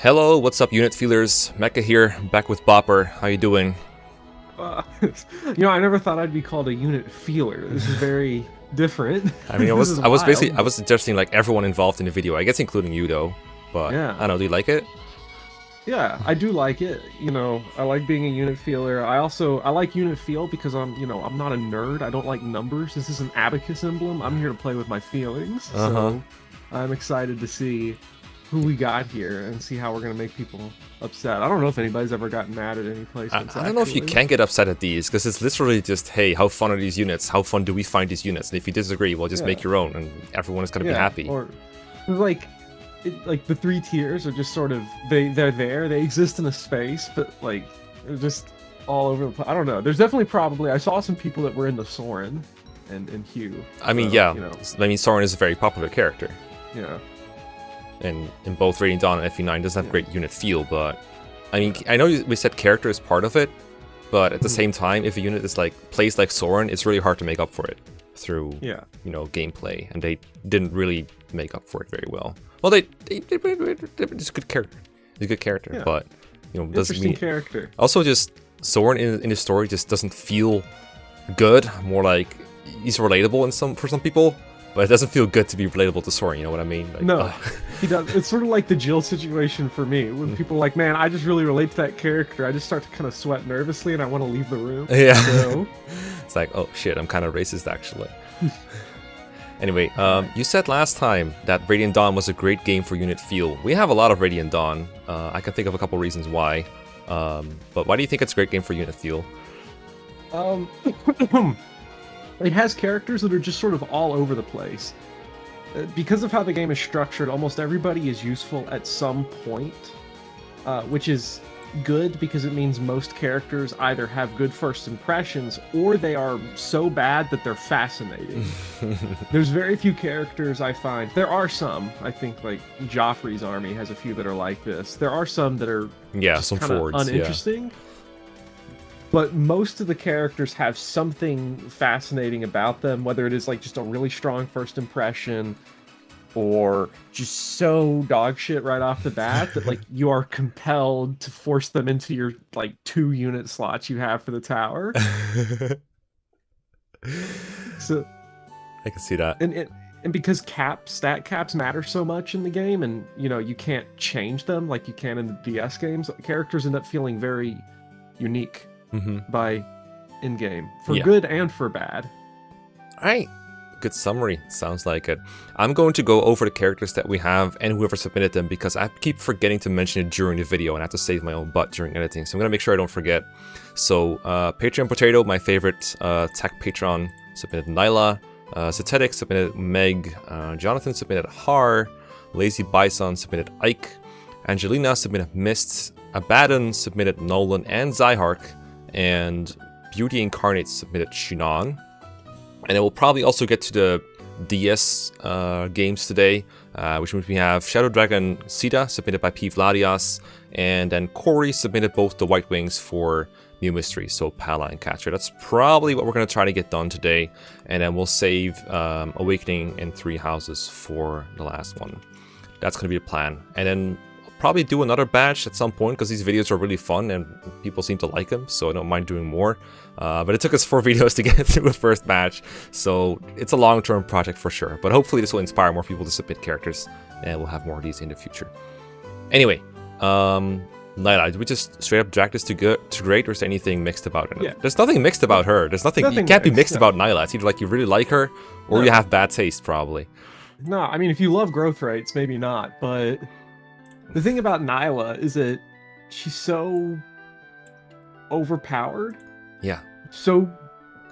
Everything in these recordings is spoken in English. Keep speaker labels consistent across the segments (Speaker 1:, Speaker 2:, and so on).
Speaker 1: Hello, what's up, unit feelers? Mekkah here, back with Bopper. How you doing?
Speaker 2: I never thought I'd be called a unit feeler. This is very different.
Speaker 1: I mean,
Speaker 2: This is
Speaker 1: I was
Speaker 2: wild.
Speaker 1: suggesting like everyone involved in the video. I guess including you though. But
Speaker 2: Yeah.
Speaker 1: I don't know. Do you like it?
Speaker 2: Yeah, I do like it. I like being a unit feeler. I like unit feel because I'm not a nerd. I don't like numbers. This is an abacus emblem. I'm here to play with my feelings. So I'm excited to see who we got here and see how we're gonna make people upset. I don't know if anybody's ever gotten mad at any placements.
Speaker 1: I don't know if you can get upset at these because it's literally just, hey, how fun are these units? How fun do we find these units? And if you disagree, well, just make your own, and everyone is gonna be happy.
Speaker 2: Or like the three tiers are just sort of they're there. They exist in a space, but like they're just all over the place. I don't know. There's definitely I saw some people that were into Soren and Hugh.
Speaker 1: I mean, Soren is a very popular character.
Speaker 2: Yeah.
Speaker 1: And in both Radiant Dawn and FE9 doesn't have great unit feel, but I mean, I know we said character is part of it, but at the same time, if a unit is plays like Soren, it's really hard to make up for it through gameplay, and they didn't really make up for it very well. Well, they it's a good character. It's a good character, but doesn't
Speaker 2: interesting
Speaker 1: mean
Speaker 2: character.
Speaker 1: Also, just Soren in the story just doesn't feel good. More like he's relatable for some people. But it doesn't feel good to be relatable to Soren, you know what I mean?
Speaker 2: No, he does. It's sort of like the Jill situation for me. When people are like, man, I just really relate to that character. I just start to kind of sweat nervously and I want to leave the room.
Speaker 1: Yeah.
Speaker 2: So.
Speaker 1: It's like, oh shit, I'm kind of racist actually. Anyway, you said last time that Radiant Dawn was a great game for unit feel. We have a lot of Radiant Dawn. I can think of a couple reasons why. But why do you think it's a great game for unit feel?
Speaker 2: It has characters that are just sort of all over the place. Because of how the game is structured, almost everybody is useful at some point, which is good because it means most characters either have good first impressions or they are so bad that they're fascinating. There's very few characters I find. There are some. I think like Joffrey's army has a few that are like this. There are some that are
Speaker 1: some
Speaker 2: kind of uninteresting. But most of the characters have something fascinating about them, whether it is like just a really strong first impression or just so dog shit right off the bat that like you are compelled to force them into your like 2 unit slots you have for the tower. So
Speaker 1: I can see that.
Speaker 2: And because stat caps matter so much in the game, and you can't change them like you can in the DS games, characters end up feeling very unique. By in-game. For good and for bad.
Speaker 1: Alright. Good summary. Sounds like it. I'm going to go over the characters that we have and whoever submitted them because I keep forgetting to mention it during the video and I have to save my own butt during editing. So I'm going to make sure I don't forget. So, Patreon Potato, my favorite tech patron, submitted Nailah. Zetetic submitted Meg. Jonathan submitted Haar. Lazy Bison submitted Ike. Angelina submitted Mist. Abaddon submitted Nolan and Zihark. And Beauty Incarnate submitted Shinon. And then we'll probably also get to the DS games today, which means we have Shadow Dragon Caeda submitted by P. Vladias, and then Corey submitted both the White Wings for New Mysteries, so Palla and Catria. That's probably what we're going to try to get done today, and then we'll save Awakening in 3 Houses for the last one. That's going to be the plan. And then probably do another batch at some point because these videos are really fun and people seem to like them, so I don't mind doing more. But it took us 4 videos to get through the first batch, so it's a long-term project for sure. But hopefully this will inspire more people to submit characters, and we'll have more of these in the future. Anyway, Nailah, did we just straight up drag this to great, or is there anything mixed about it?
Speaker 2: Yeah.
Speaker 1: There's nothing mixed about her. There's nothing you can't be mixed about Nailah. It's either like you really like her, or you have bad taste, probably.
Speaker 2: No, I mean, if you love growth rates, maybe not, but the thing about Nailah is that she's so overpowered.
Speaker 1: Yeah.
Speaker 2: So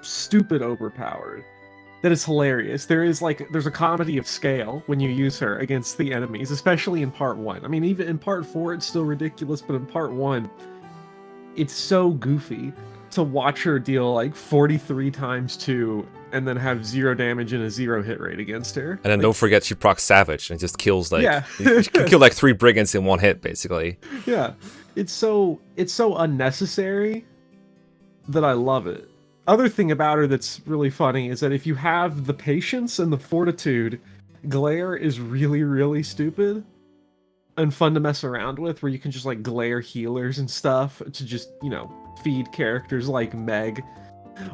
Speaker 2: stupid overpowered that it's hilarious. There's a comedy of scale when you use her against the enemies, especially in part 1. I mean, even in part 4, it's still ridiculous, but in part 1, it's so goofy to watch her deal like 43 times 2 and then have 0 damage and a 0 hit rate against her.
Speaker 1: And then don't forget she procs Savage and just kills she can kill like 3 brigands in 1 hit, basically.
Speaker 2: Yeah. It's so unnecessary that I love it. Other thing about her that's really funny is that if you have the patience and the fortitude, Glare is really, really stupid. and fun to mess around with, where you can just like glare healers and stuff to just, you know, feed characters like Meg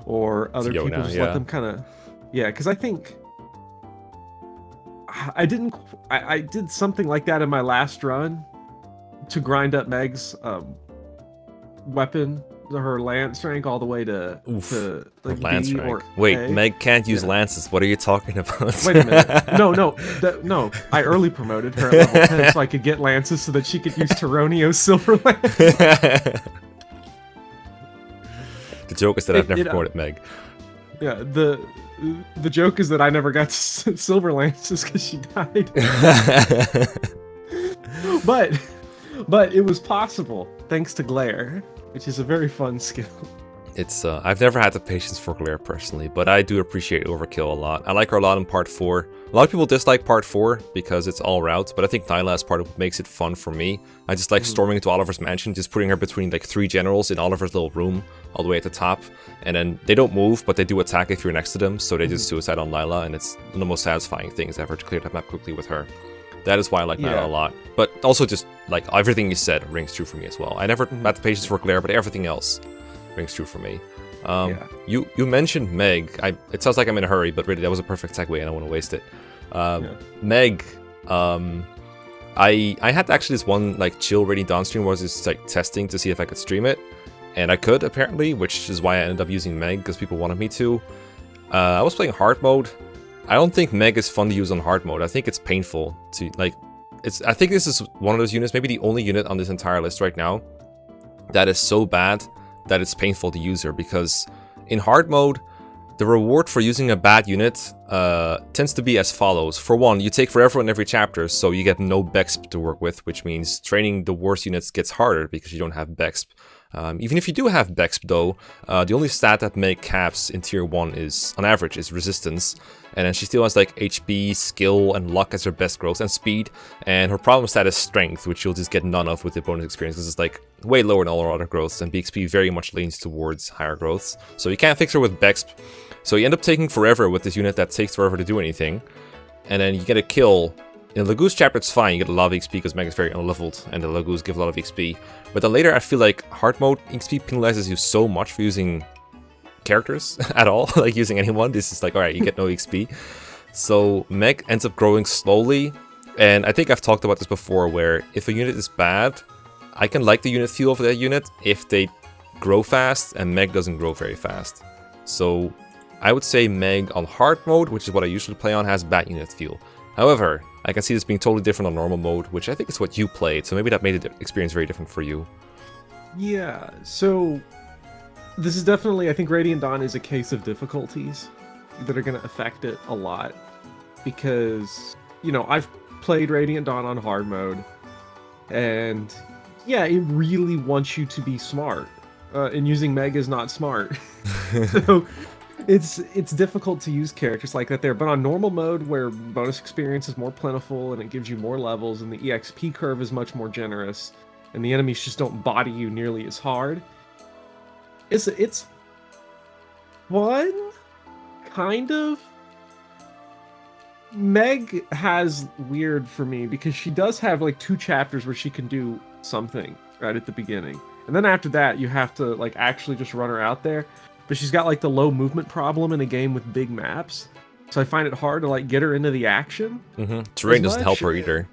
Speaker 2: or other people.
Speaker 1: Fiona,
Speaker 2: Just
Speaker 1: yeah.
Speaker 2: let them kind of, yeah. Because I think I did something like that in my last run to grind up Meg's weapon, her lance rank, all the way to like
Speaker 1: lance
Speaker 2: B
Speaker 1: rank.
Speaker 2: or
Speaker 1: Wait,
Speaker 2: A.
Speaker 1: Meg can't use lances. What are you talking about?
Speaker 2: Wait a minute. No. I early promoted her at level 10 so I could get lances so that she could use Tyronio's silver lance.
Speaker 1: The joke is that I've never promoted Meg.
Speaker 2: Yeah, the joke is that I never got silver lances because she died. but it was possible thanks to glare, which is a very fun skill.
Speaker 1: It's I've never had the patience for glare personally, but I do appreciate overkill a lot. I like her a lot in part 4. A lot of people dislike part 4 because it's all routes, but I think Nailah is part of what makes it fun for me. I just like storming into Oliver's mansion, just putting her between like 3 generals in Oliver's little room all the way at the top, and then they don't move, but they do attack if you're next to them, so they just suicide on Nailah, and it's one of the most satisfying things ever to clear that map quickly with her. That is why I like Nailah a lot. But also just like everything you said rings true for me as well. I never had the patience for glare, but everything else rings true for me. You mentioned Meg. It sounds like I'm in a hurry, but really that was a perfect segue and I don't want to waste it. Meg, I had actually this one like chill rating downstream where I was just like testing to see if I could stream it, and I could apparently, which is why I ended up using Meg because people wanted me to. I was playing hard mode. I don't think Meg is fun to use on hard mode. I think it's painful to like. I think this is one of those units, maybe the only unit on this entire list right now, that is so bad that it's painful to use her, because in hard mode, the reward for using a bad unit tends to be as follows. For one, you take forever in every chapter, so you get no Bexp to work with, which means training the worst units gets harder because you don't have Bexp. Even if you do have Bexp though, the only stat that Meg caps in tier 1 is, on average, is resistance. And then she still has like HP, skill, and luck as her best growth, and speed. And her problem stat is strength, which you'll just get none of with the bonus experience, because it's like way lower than all her other growths, and BXP very much leans towards higher growths. So you can't fix her with Bexp. So you end up taking forever with this unit that takes forever to do anything. And then you get a kill. In the Lagoose chapter, it's fine, you get a lot of XP because Meg is very unleveled, and the Lagoose give a lot of XP. But then later, I feel like hard mode XP penalizes you so much for using characters at all, like using anyone. This is like, alright, you get no XP. So Meg ends up growing slowly, and I think I've talked about this before, where if a unit is bad, I can like the unit feel of that unit if they grow fast, and Meg doesn't grow very fast. So I would say Meg on hard mode, which is what I usually play on, has bad unit feel. However, I can see this being totally different on normal mode, which I think is what you played, so maybe that made the experience very different for you.
Speaker 2: Yeah, so this is definitely, I think Radiant Dawn is a case of difficulties that are going to affect it a lot, because, you know, I've played Radiant Dawn on hard mode, and yeah, it really wants you to be smart, and using Meg is not smart. So it's difficult to use characters like that there, but on normal mode, where bonus experience is more plentiful and it gives you more levels and the EXP curve is much more generous and the enemies just don't body you nearly as hard, it's fun, kind of. Meg has weird for me because she does have like 2 chapters where she can do something right at the beginning, and then after that you have to like actually just run her out there. But she's got like the low movement problem in a game with big maps, so I find it hard to like get her into the action.
Speaker 1: Terrain doesn't help her either.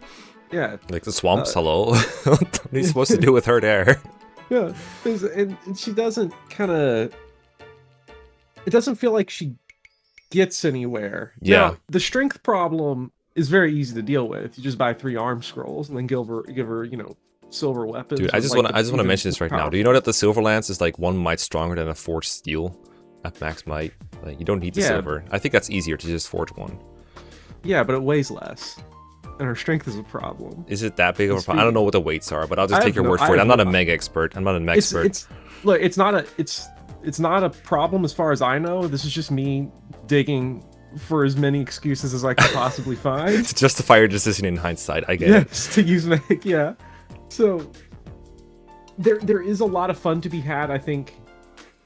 Speaker 2: Yeah,
Speaker 1: like the swamps. Hello, what are you supposed to do with her there?
Speaker 2: Yeah, and she doesn't kind of. It doesn't feel like she gets anywhere.
Speaker 1: Yeah,
Speaker 2: now, the strength problem is very easy to deal with. You just buy 3 arm scrolls and then give her, you know, silver weapons.
Speaker 1: Dude, I just want to mention this right now. Do you know that the silver lance is like 1 might stronger than a forged steel at max might? Like, you don't need the silver. I think that's easier to just forge 1.
Speaker 2: Yeah, but it weighs less, and her strength is a problem.
Speaker 1: Is it that big of a problem? I don't know what the weights are, but I'll just take your word for it. I'm not a Meg expert. I'm not an expert.
Speaker 2: Look, it's not a problem as far as I know. This is just me digging for as many excuses as I could possibly find
Speaker 1: to justify your decision in hindsight. I get it.
Speaker 2: To use Meg, yeah. So there is a lot of fun to be had, I think,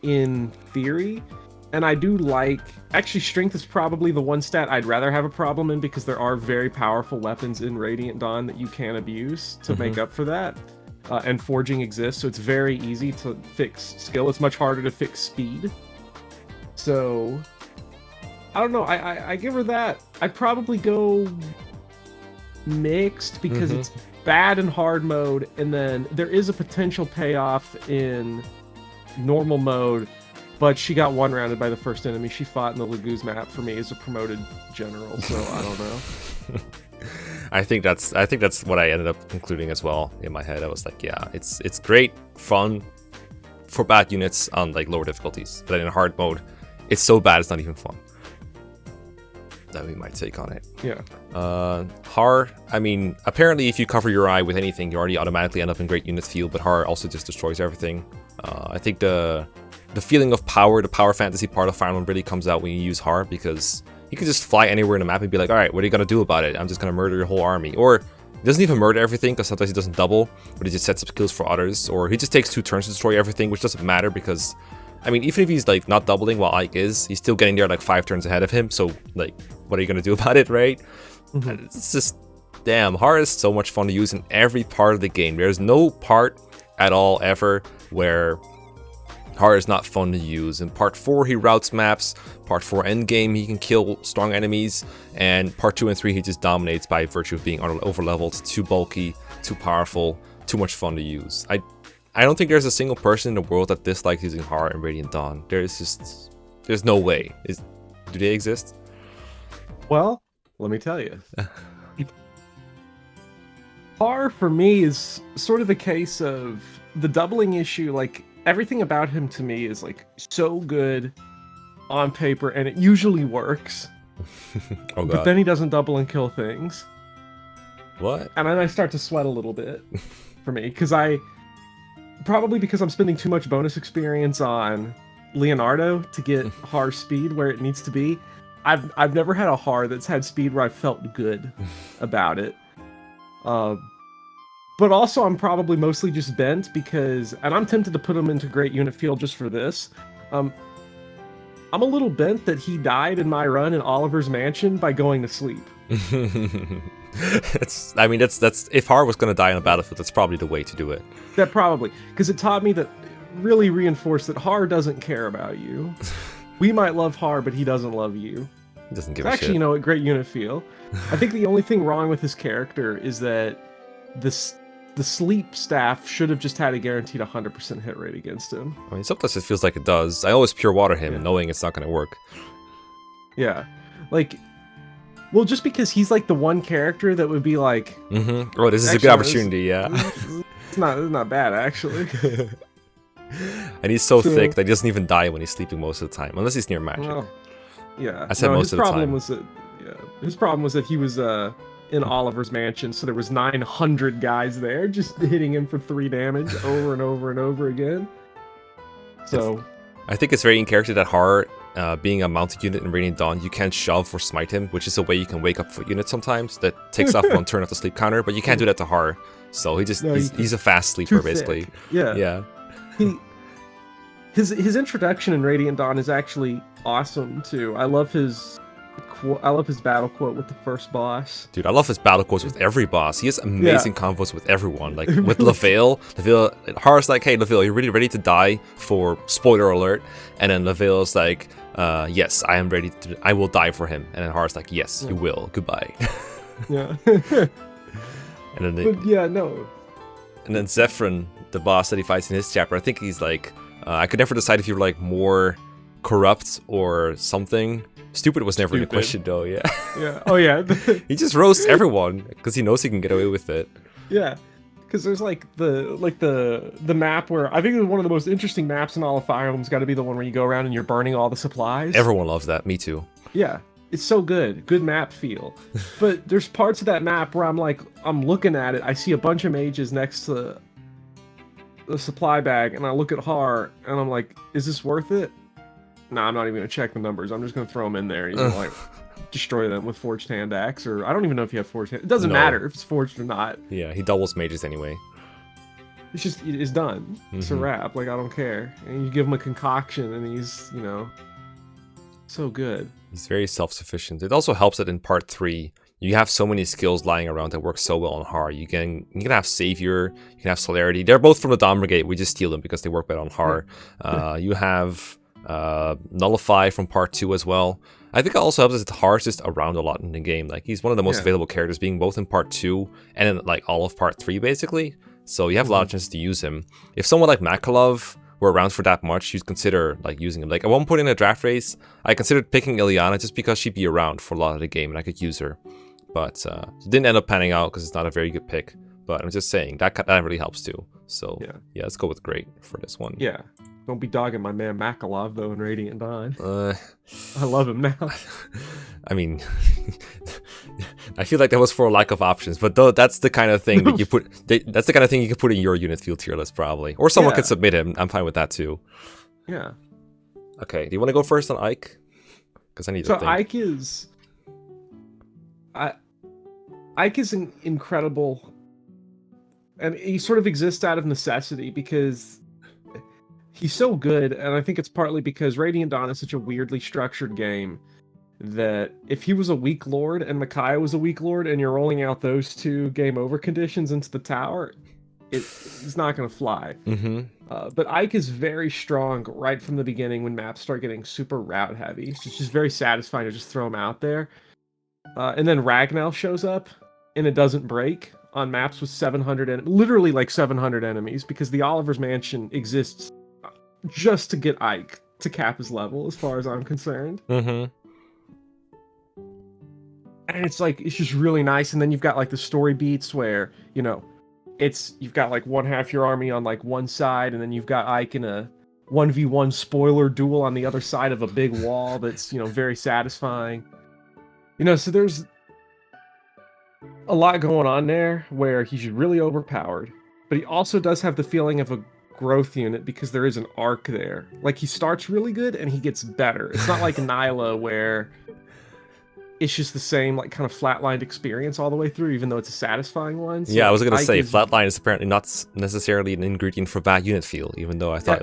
Speaker 2: in theory, And I do like... Actually, strength is probably the one stat I'd rather have a problem in, because there are very powerful weapons in Radiant Dawn that you can abuse to make up for that. And forging exists, so it's very easy to fix skill. It's much harder to fix speed. So... I don't know, I give her that. I'd probably go... mixed, because it's bad in hard mode, and then there is a potential payoff in normal mode. But she got one-rounded by the first enemy she fought in the Laguz map for me as a promoted general, so I don't know.
Speaker 1: I think that's what I ended up concluding as well in my head. I was like, yeah, it's great fun for bad units on like lower difficulties, but in hard mode, it's so bad it's not even fun. That would be my take on it.
Speaker 2: Yeah.
Speaker 1: Haar, I mean, apparently if you cover your eye with anything, you already automatically end up in great unit field, but Haar also just destroys everything. I think the feeling of power, the power fantasy part of Fire Emblem really comes out when you use Haar, because you can just fly anywhere in the map and be like, alright, what are you going to do about it? I'm just going to murder your whole army. Or he doesn't even murder everything, because sometimes he doesn't double, but he just sets up kills for others. Or he just takes 2 turns to destroy everything, which doesn't matter, because, I mean, even if he's like not doubling while Ike is, he's still getting there like 5 turns ahead of him. So, like, what are you going to do about it, right? It's just, damn, Haar is so much fun to use in every part of the game. There's no part at all ever where Haar is not fun to use. In part 4 he routes maps, part 4 endgame he can kill strong enemies, and part 2 and 3 he just dominates by virtue of being over leveled, too bulky, too powerful, too much fun to use. I don't think there's a single person in the world that dislikes using Haar in Radiant Dawn. There's no way. Do they exist?
Speaker 2: Well, let me tell you. Haar for me is sort of a case of the doubling issue. Like, everything about him to me is like so good on paper, and it usually works.
Speaker 1: Oh, God.
Speaker 2: But then he doesn't double and kill things.
Speaker 1: What?
Speaker 2: And then I start to sweat a little bit for me, because probably because I'm spending too much bonus experience on Leonardo to get Haar speed where it needs to be. I've never had a Haar that's had speed where I felt good about it. But also, I'm probably mostly just bent because, and I'm tempted to put him into great unit field just for this. I'm a little bent that he died in my run in Oliver's Mansion by going to sleep.
Speaker 1: That's if Haar was going to die on a battlefield, that's probably the way to do it.
Speaker 2: That probably, because it taught me that, really reinforced that Haar doesn't care about you. We might love Haar, but he doesn't love you.
Speaker 1: He doesn't give a shit.
Speaker 2: Actually, you know, a great unit feel. I think the only thing wrong with his character is that the sleep staff should have just had a guaranteed 100% hit rate against him.
Speaker 1: I mean, sometimes it feels like it does. I always pure water him, knowing it's not going to work.
Speaker 2: Yeah. Like, well, just because he's like the one character that would be like...
Speaker 1: Oh, this is a good opportunity, yeah.
Speaker 2: It's not bad, actually.
Speaker 1: And he's so thick that he doesn't even die when he's sleeping most of the time, unless he's near magic.
Speaker 2: Well, yeah.
Speaker 1: I said most of the time.
Speaker 2: His problem was that he was in Oliver's Mansion, so there was 900 guys there just hitting him for 3 damage over and over and over again. So
Speaker 1: I think it's very in character that Haar, being a mounted unit in Radiant Dawn, you can't shove or smite him, which is a way you can wake up foot units sometimes that takes off 1 turn off the sleep counter, but you can't do that to Haar. So he's a fast sleeper basically. Yeah.
Speaker 2: His introduction in Radiant Dawn is actually awesome too. I love his battle quote with the first boss.
Speaker 1: Dude, I love his battle quotes with every boss. He has amazing combos with everyone. Like with LaVale, Haar's like, hey LaVale, you're really ready to die for spoiler alert. And then LaVale's like, yes, I am ready to, I will die for him. And then Haar's like, yes, you will. Goodbye.
Speaker 2: Yeah.
Speaker 1: And then And then Zephyrin, the boss that he fights in his chapter, I think he's like, I could never decide if you're like more corrupt or something. Stupid was never the question though, yeah.
Speaker 2: Yeah. Oh yeah.
Speaker 1: He just roasts everyone because he knows he can get away with it.
Speaker 2: Yeah. Because there's like the map where I think one of the most interesting maps in all of Fire Emblem's got to be the one where you go around and you're burning all the supplies.
Speaker 1: Everyone loves that. Me too.
Speaker 2: Yeah. It's so good. Good map feel. But there's parts of that map where I'm looking at it, I see a bunch of mages next to the supply bag, and I look at Haar, and I'm like, is this worth it? No, I'm not even going to check the numbers. I'm just going to throw them in there and like destroy them with Forged Hand Axe, or I don't even know if you have Forged Hand. It doesn't matter if it's forged or not.
Speaker 1: Yeah, he doubles mages anyway.
Speaker 2: It's done. It's a wrap. Like, I don't care. And you give him a concoction, and he's, So good.
Speaker 1: He's very self-sufficient. It also helps that in part 3, you have so many skills lying around that work so well on Haar. You can have Savior, you can have Celerity. They're both from the Dawn Brigade. We just steal them because they work better on Haar. You have Nullify from part 2 as well. I think it also helps that Haar's just around a lot in the game. Like, he's one of the most available characters, being both in part 2 and in like all of part 3 basically. So you have a lot of chances to use him. If someone like Mekkah were around for that much, you'd consider like using him. Like at one point in a draft race, I considered picking Ilyana just because she'd be around for a lot of the game and I could use her. But it didn't end up panning out because it's not a very good pick. But I'm just saying, that really helps too. So yeah, let's go with great for this one.
Speaker 2: Yeah. Don't be dogging my man Mekkah though in Radiant Dawn. I love him now.
Speaker 1: I mean, I feel like that was for a lack of options, but though that's the kind of thing that you put. That's the kind of thing you can put in your unit field tier list probably, or someone could submit him. I'm fine with that too.
Speaker 2: Yeah.
Speaker 1: Okay. Do you want to go first on Ike? Because I need to think.
Speaker 2: Ike is incredible, and he sort of exists out of necessity because he's so good, and I think it's partly because Radiant Dawn is such a weirdly structured game that if he was a weak lord and Mekkah was a weak lord and you're rolling out those two game over conditions into the tower, it's not going to fly. But Ike is very strong right from the beginning when maps start getting super route heavy. It's just very satisfying to just throw him out there. And then Ragnell shows up and it doesn't break on maps with 700 literally like 700 enemies, because the Oliver's Mansion exists just to get Ike to cap his level as far as I'm concerned. And it's just really nice. And then you've got like the story beats where, you know, you've got like one half your army on like one side, and then you've got Ike in a 1v1 spoiler duel on the other side of a big wall that's, you know, very satisfying. You know, so there's a lot going on there where he's really overpowered, but he also does have the feeling of a growth unit because there is an arc there. Like, he starts really good and he gets better. It's not like Nailah where it's just the same, like, kind of flatlined experience all the way through, even though it's a satisfying one. So
Speaker 1: yeah, I was going to say, flatline is apparently not necessarily an ingredient for bad unit feel, even though I thought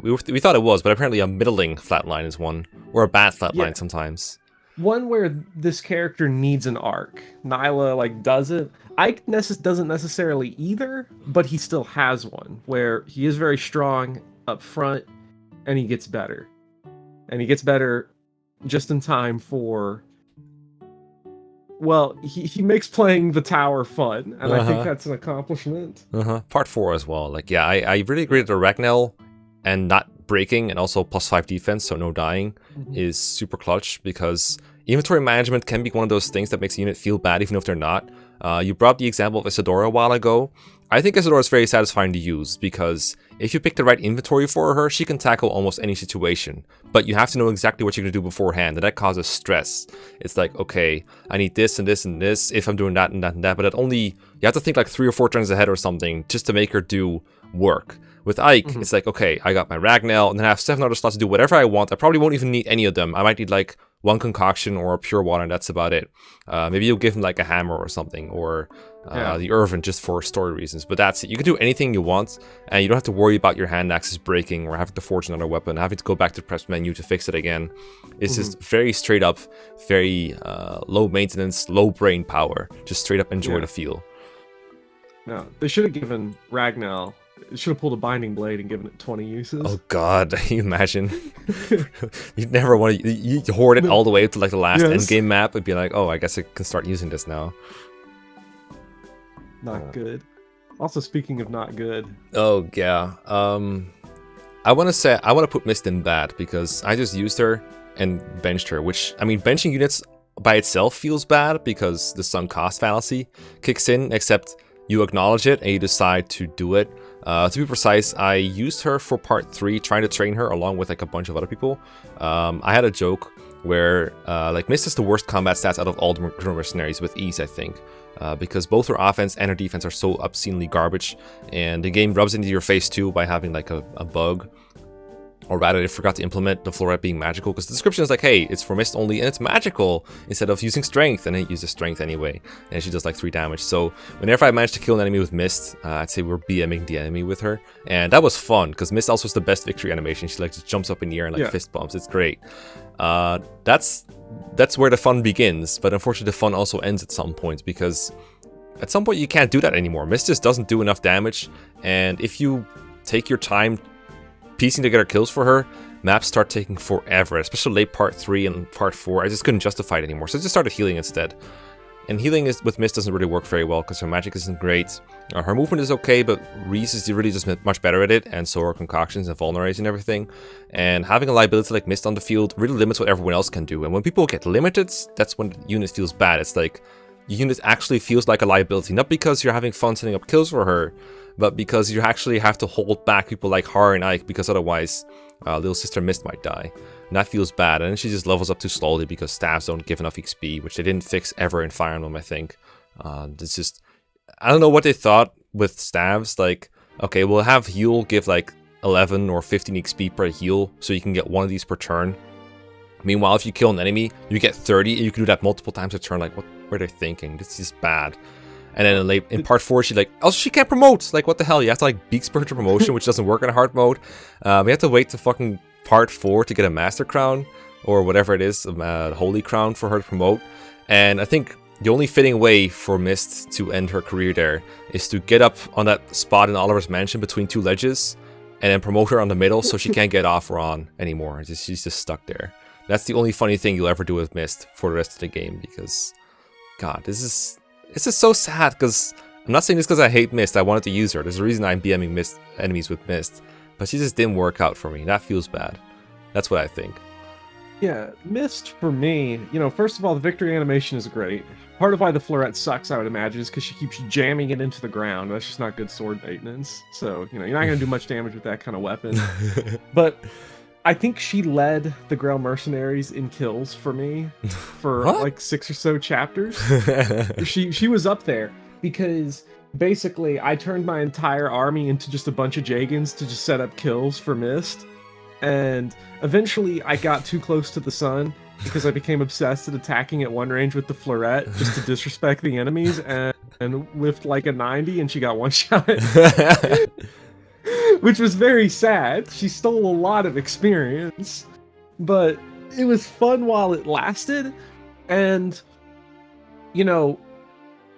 Speaker 1: we thought it was, but apparently a middling flatline is one, or a bad flatline sometimes.
Speaker 2: One where this character needs an arc. Nailah, like, doesn't. Ike doesn't necessarily either, but he still has one, where he is very strong up front, and he gets better. And he gets better just in time for... Well, he makes playing the tower fun, and I think that's an accomplishment.
Speaker 1: Part 4 as well. Like, yeah, I really agree that the Ragnell and not breaking and also +5 defense, so no dying, is super clutch, because inventory management can be one of those things that makes a unit feel bad even if they're not. You brought up the example of Isadora a while ago. I think Isadora is very satisfying to use because if you pick the right inventory for her, she can tackle almost any situation. But you have to know exactly what you're going to do beforehand, and that causes stress. It's like, okay, I need this and this and this if I'm doing that and that and that, but you have to think like 3 or 4 turns ahead or something just to make her do work. With Ike, it's like, okay, I got my Ragnell, and then I have 7 other slots to do whatever I want. I probably won't even need any of them. I might need like 1 concoction or a pure water, and that's about it. Maybe you'll give him like a hammer or something, or the Irvin just for story reasons. But that's it. You can do anything you want, and you don't have to worry about your hand axes breaking or having to forge another weapon, having to go back to the press menu to fix it again. It's just very straight up, very low maintenance, low brain power. Just straight up enjoy the feel.
Speaker 2: No, they should have given Ragnell... should have pulled a Binding Blade and given it 20 uses.
Speaker 1: Oh god, can you imagine? You'd never want to... You hoard it all the way to like the last endgame map and be like, oh, I guess I can start using this now.
Speaker 2: Not good. Also, speaking of not good...
Speaker 1: Oh, yeah. I want to put Mist in bad because I just used her and benched her, which, I mean, benching units by itself feels bad because the sunk cost fallacy kicks in, except you acknowledge it and you decide to do it. To be precise, I used her for part 3, trying to train her along with like a bunch of other people. I had a joke where like Mist is the worst combat stats out of all the mercenaries with ease, I think. Because both her offense and her defense are so obscenely garbage, and the game rubs into your face too by having like a bug Or rather, they forgot to implement the Floret being magical, because the description is like, hey, it's for Mist only and it's magical, instead of using strength, and it uses strength anyway, and she does like 3 damage. So whenever I managed to kill an enemy with Mist, I'd say we're BMing the enemy with her, and that was fun, because Mist also is the best victory animation. She like just jumps up in the air and like fist bumps. It's great. That's where the fun begins, but unfortunately the fun also ends at some point, because at some point you can't do that anymore. Mist just doesn't do enough damage, and if you take your time piecing together kills for her, maps start taking forever, especially late part 3 and part 4. I just couldn't justify it anymore, so I just started healing instead. And healing with Mist doesn't really work very well because her magic isn't great. Her movement is okay, but Reese is really just much better at it, and so are concoctions and vulneraries and everything. And having a liability like Mist on the field really limits what everyone else can do. And when people get limited, that's when the unit feels bad. It's like your unit actually feels like a liability, not because you're having fun setting up kills for her, but because you actually have to hold back people like Haar and Ike, because otherwise little sister Mist might die. And that feels bad, and then she just levels up too slowly because staves don't give enough XP, which they didn't fix ever in Fire Emblem, I think. It's just, I don't know what they thought with staves, like, okay, we'll have heal give like 11 or 15 XP per heal, so you can get one of these per turn. Meanwhile, if you kill an enemy, you get 30, and you can do that multiple times a turn. Like, what were they thinking? This is bad. And then in part 4, she like, also she can't promote. Like, what the hell? You have to like beak spur to promotion, which doesn't work in hard mode. We have to wait to fucking part 4 to get a master crown, or whatever it is, a holy crown for her to promote. And I think the only fitting way for Mist to end her career there is to get up on that spot in Oliver's mansion between 2 ledges, and then promote her on the middle so she can't get off or on anymore. She's just stuck there. That's the only funny thing you'll ever do with Mist for the rest of the game, because, God, this is so sad, because I'm not saying this because I hate Mist. I wanted to use her. There's a reason I'm BMing Mist enemies with Mist, but she just didn't work out for me. That feels bad. That's what I think.
Speaker 2: Yeah, Mist for me, first of all, the victory animation is great. Part of why the Floret sucks, I would imagine, is because she keeps jamming it into the ground. That's just not good sword maintenance. So, you're not going to do much damage with that kind of weapon. But I think she led the Grail Mercenaries in kills for me for like 6 or so chapters. She was up there because basically I turned my entire army into just a bunch of Jagans to just set up kills for Mist. And eventually I got too close to the sun because I became obsessed at attacking at one range with the Floret just to disrespect the enemies, and whiffed like a 90 and she got one shot. Which was very sad. She stole a lot of experience, but it was fun while it lasted. And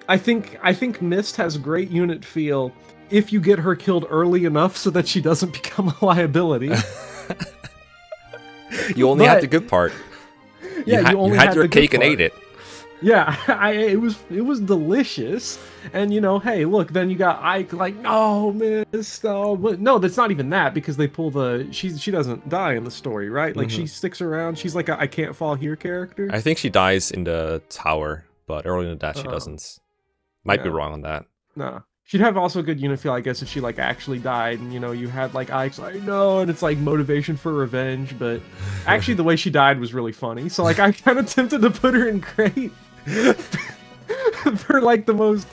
Speaker 2: I think Mist has great unit feel if you get her killed early enough so that she doesn't become a liability.
Speaker 1: You only had the good part.
Speaker 2: Yeah,
Speaker 1: you had your cake and ate it.
Speaker 2: Yeah, it was delicious. And hey, look, then you got Ike like, no, Mist, oh, but no, that's not even that, because they pull she doesn't die in the story, right? Like, she sticks around. She's like a I can't fall here character.
Speaker 1: I think she dies in the tower, but earlier than that she doesn't. Might be wrong on that.
Speaker 2: No. She'd have also good unit feel, I guess, if she like actually died, and you had like Ike's like, no, and it's like motivation for revenge. But actually the way she died was really funny, so like I'm kind of tempted to put her in crate for like the most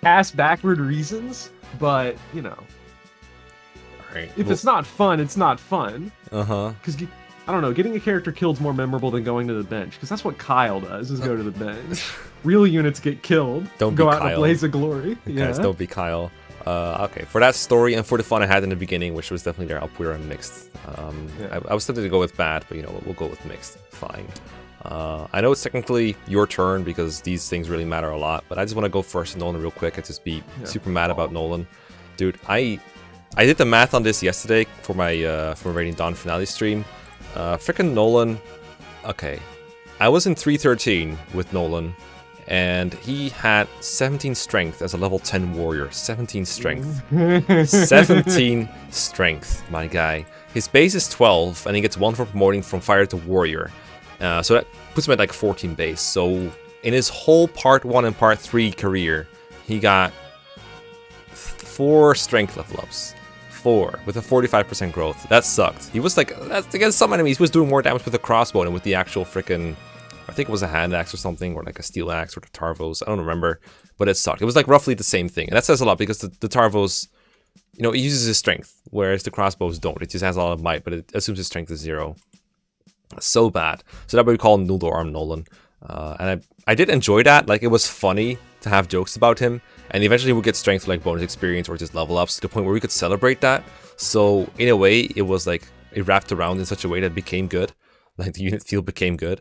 Speaker 2: ass backward reasons. But
Speaker 1: Right.
Speaker 2: If it's not fun, it's not fun. Because I don't know, getting a character killed's more memorable than going to the bench, because that's what Kyle does, is go to the bench. Real units get killed.
Speaker 1: Don't
Speaker 2: go
Speaker 1: be
Speaker 2: out
Speaker 1: Kyle.
Speaker 2: in a blaze of glory.
Speaker 1: Guys, don't be Kyle. Okay, for that story and for the fun I had in the beginning, which was definitely there, I'll put her on mixed. I was tempted to go with bad, but we'll go with mixed. Fine. I know it's technically your turn because these things really matter a lot, but I just want to go first, Nolan, real quick. I just be super mad about Nolan. Dude, I did the math on this yesterday for my Radiant Dawn finale stream. Frickin' Nolan. Okay, I was in 313 with Nolan, and he had 17 strength as a level 10 warrior. 17 strength. 17 strength, my guy. His base is 12, and he gets 1 for promoting from fire to warrior. So that puts him at like 14 base. So in his whole part 1 and part 3 career, he got 4 strength level ups. 4 with a 45% growth. That sucked. He was like, against some enemies, he was doing more damage with the crossbow than with the actual frickin', I think it was a hand axe or something, or like a steel axe or the Tarvos. I don't remember, but it sucked. It was like roughly the same thing. And that says a lot because the Tarvos you know, it uses his strength, whereas the crossbows don't. It just has a lot of might, but it assumes his strength is 0. So bad. So that we call Noodle Arm Nolan. And I did enjoy that. Like, it was funny to have jokes about him. And eventually we'll get strength like bonus experience or just level ups to the point where we could celebrate that. So in a way, it was like, it wrapped around in such a way that it became good. Like, the unit field became good.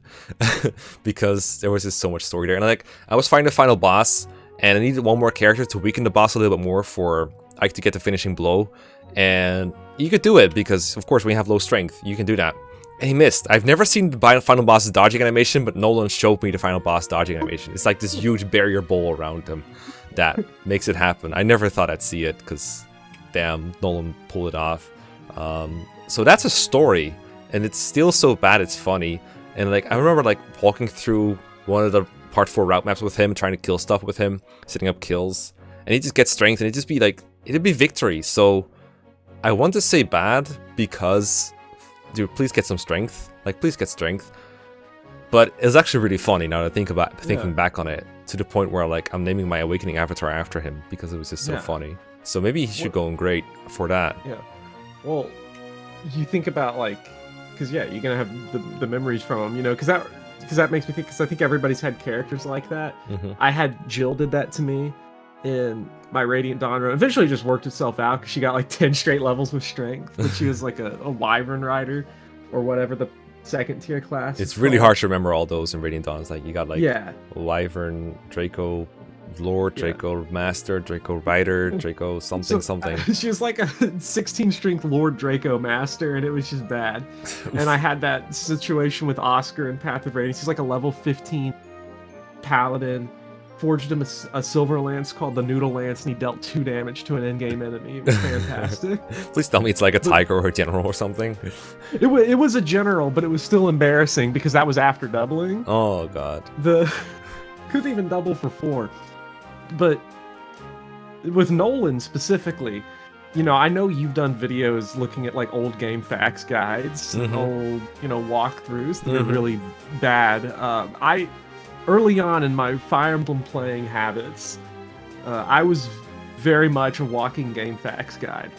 Speaker 1: Because there was just so much story there. And like, I was fighting the final boss, and I needed one more character to weaken the boss a little bit more for Ike to get the finishing blow. And you could do it, because of course when you have low strength, you can do that. And he missed. I've never seen the final boss's dodging animation, but Nolan showed me the final boss dodging animation. It's like this huge barrier bowl around him that makes it happen. I never thought I'd see it, because damn, Nolan pulled it off. So that's a story, and it's still so bad it's funny. And like, I remember like walking through one of the part 4 route maps with him, trying to kill stuff with him, setting up kills, and he just gets strength, and it'd just be like, it'd be victory. So I want to say bad because, dude, please get some strength. Like, please get strength. But it's actually really funny now that I thinking back on it, to the point where like I'm naming my awakening avatar after him because it was just so funny. So maybe he should go in great for that.
Speaker 2: Yeah. Well, you think about like, because yeah, you're gonna have the memories from him, you know, because that makes me think. Because I think everybody's had characters like that. I had Jill did that to me in my Radiant Dawn run. Eventually, it just worked itself out because she got like 10 straight levels with strength, but she was like a Wyvern rider or whatever the 2nd tier class.
Speaker 1: It's really hard to remember all those in Radiant Dawn. It's like you got like Wyvern, Draco Lord, Draco Master, Draco Rider, Draco something.
Speaker 2: She was like a 16 strength Lord Draco Master, and it was just bad. And I had that situation with Oscar in Path of Radiance. He's like a level 15 Paladin. Forged him a silver lance called the Noodle Lance, and he dealt 2 damage to an in-game enemy. It was fantastic.
Speaker 1: Please tell me it's like a tiger or a general or something.
Speaker 2: It was a general, but it was still embarrassing because that was after doubling.
Speaker 1: Oh god.
Speaker 2: Couldn't even double for 4. But with Nolan specifically, you know, I know you've done videos looking at like old game facts guides, old, you know, walkthroughs that are really bad. Early on in my Fire Emblem playing habits, I was very much a walking game facts guide.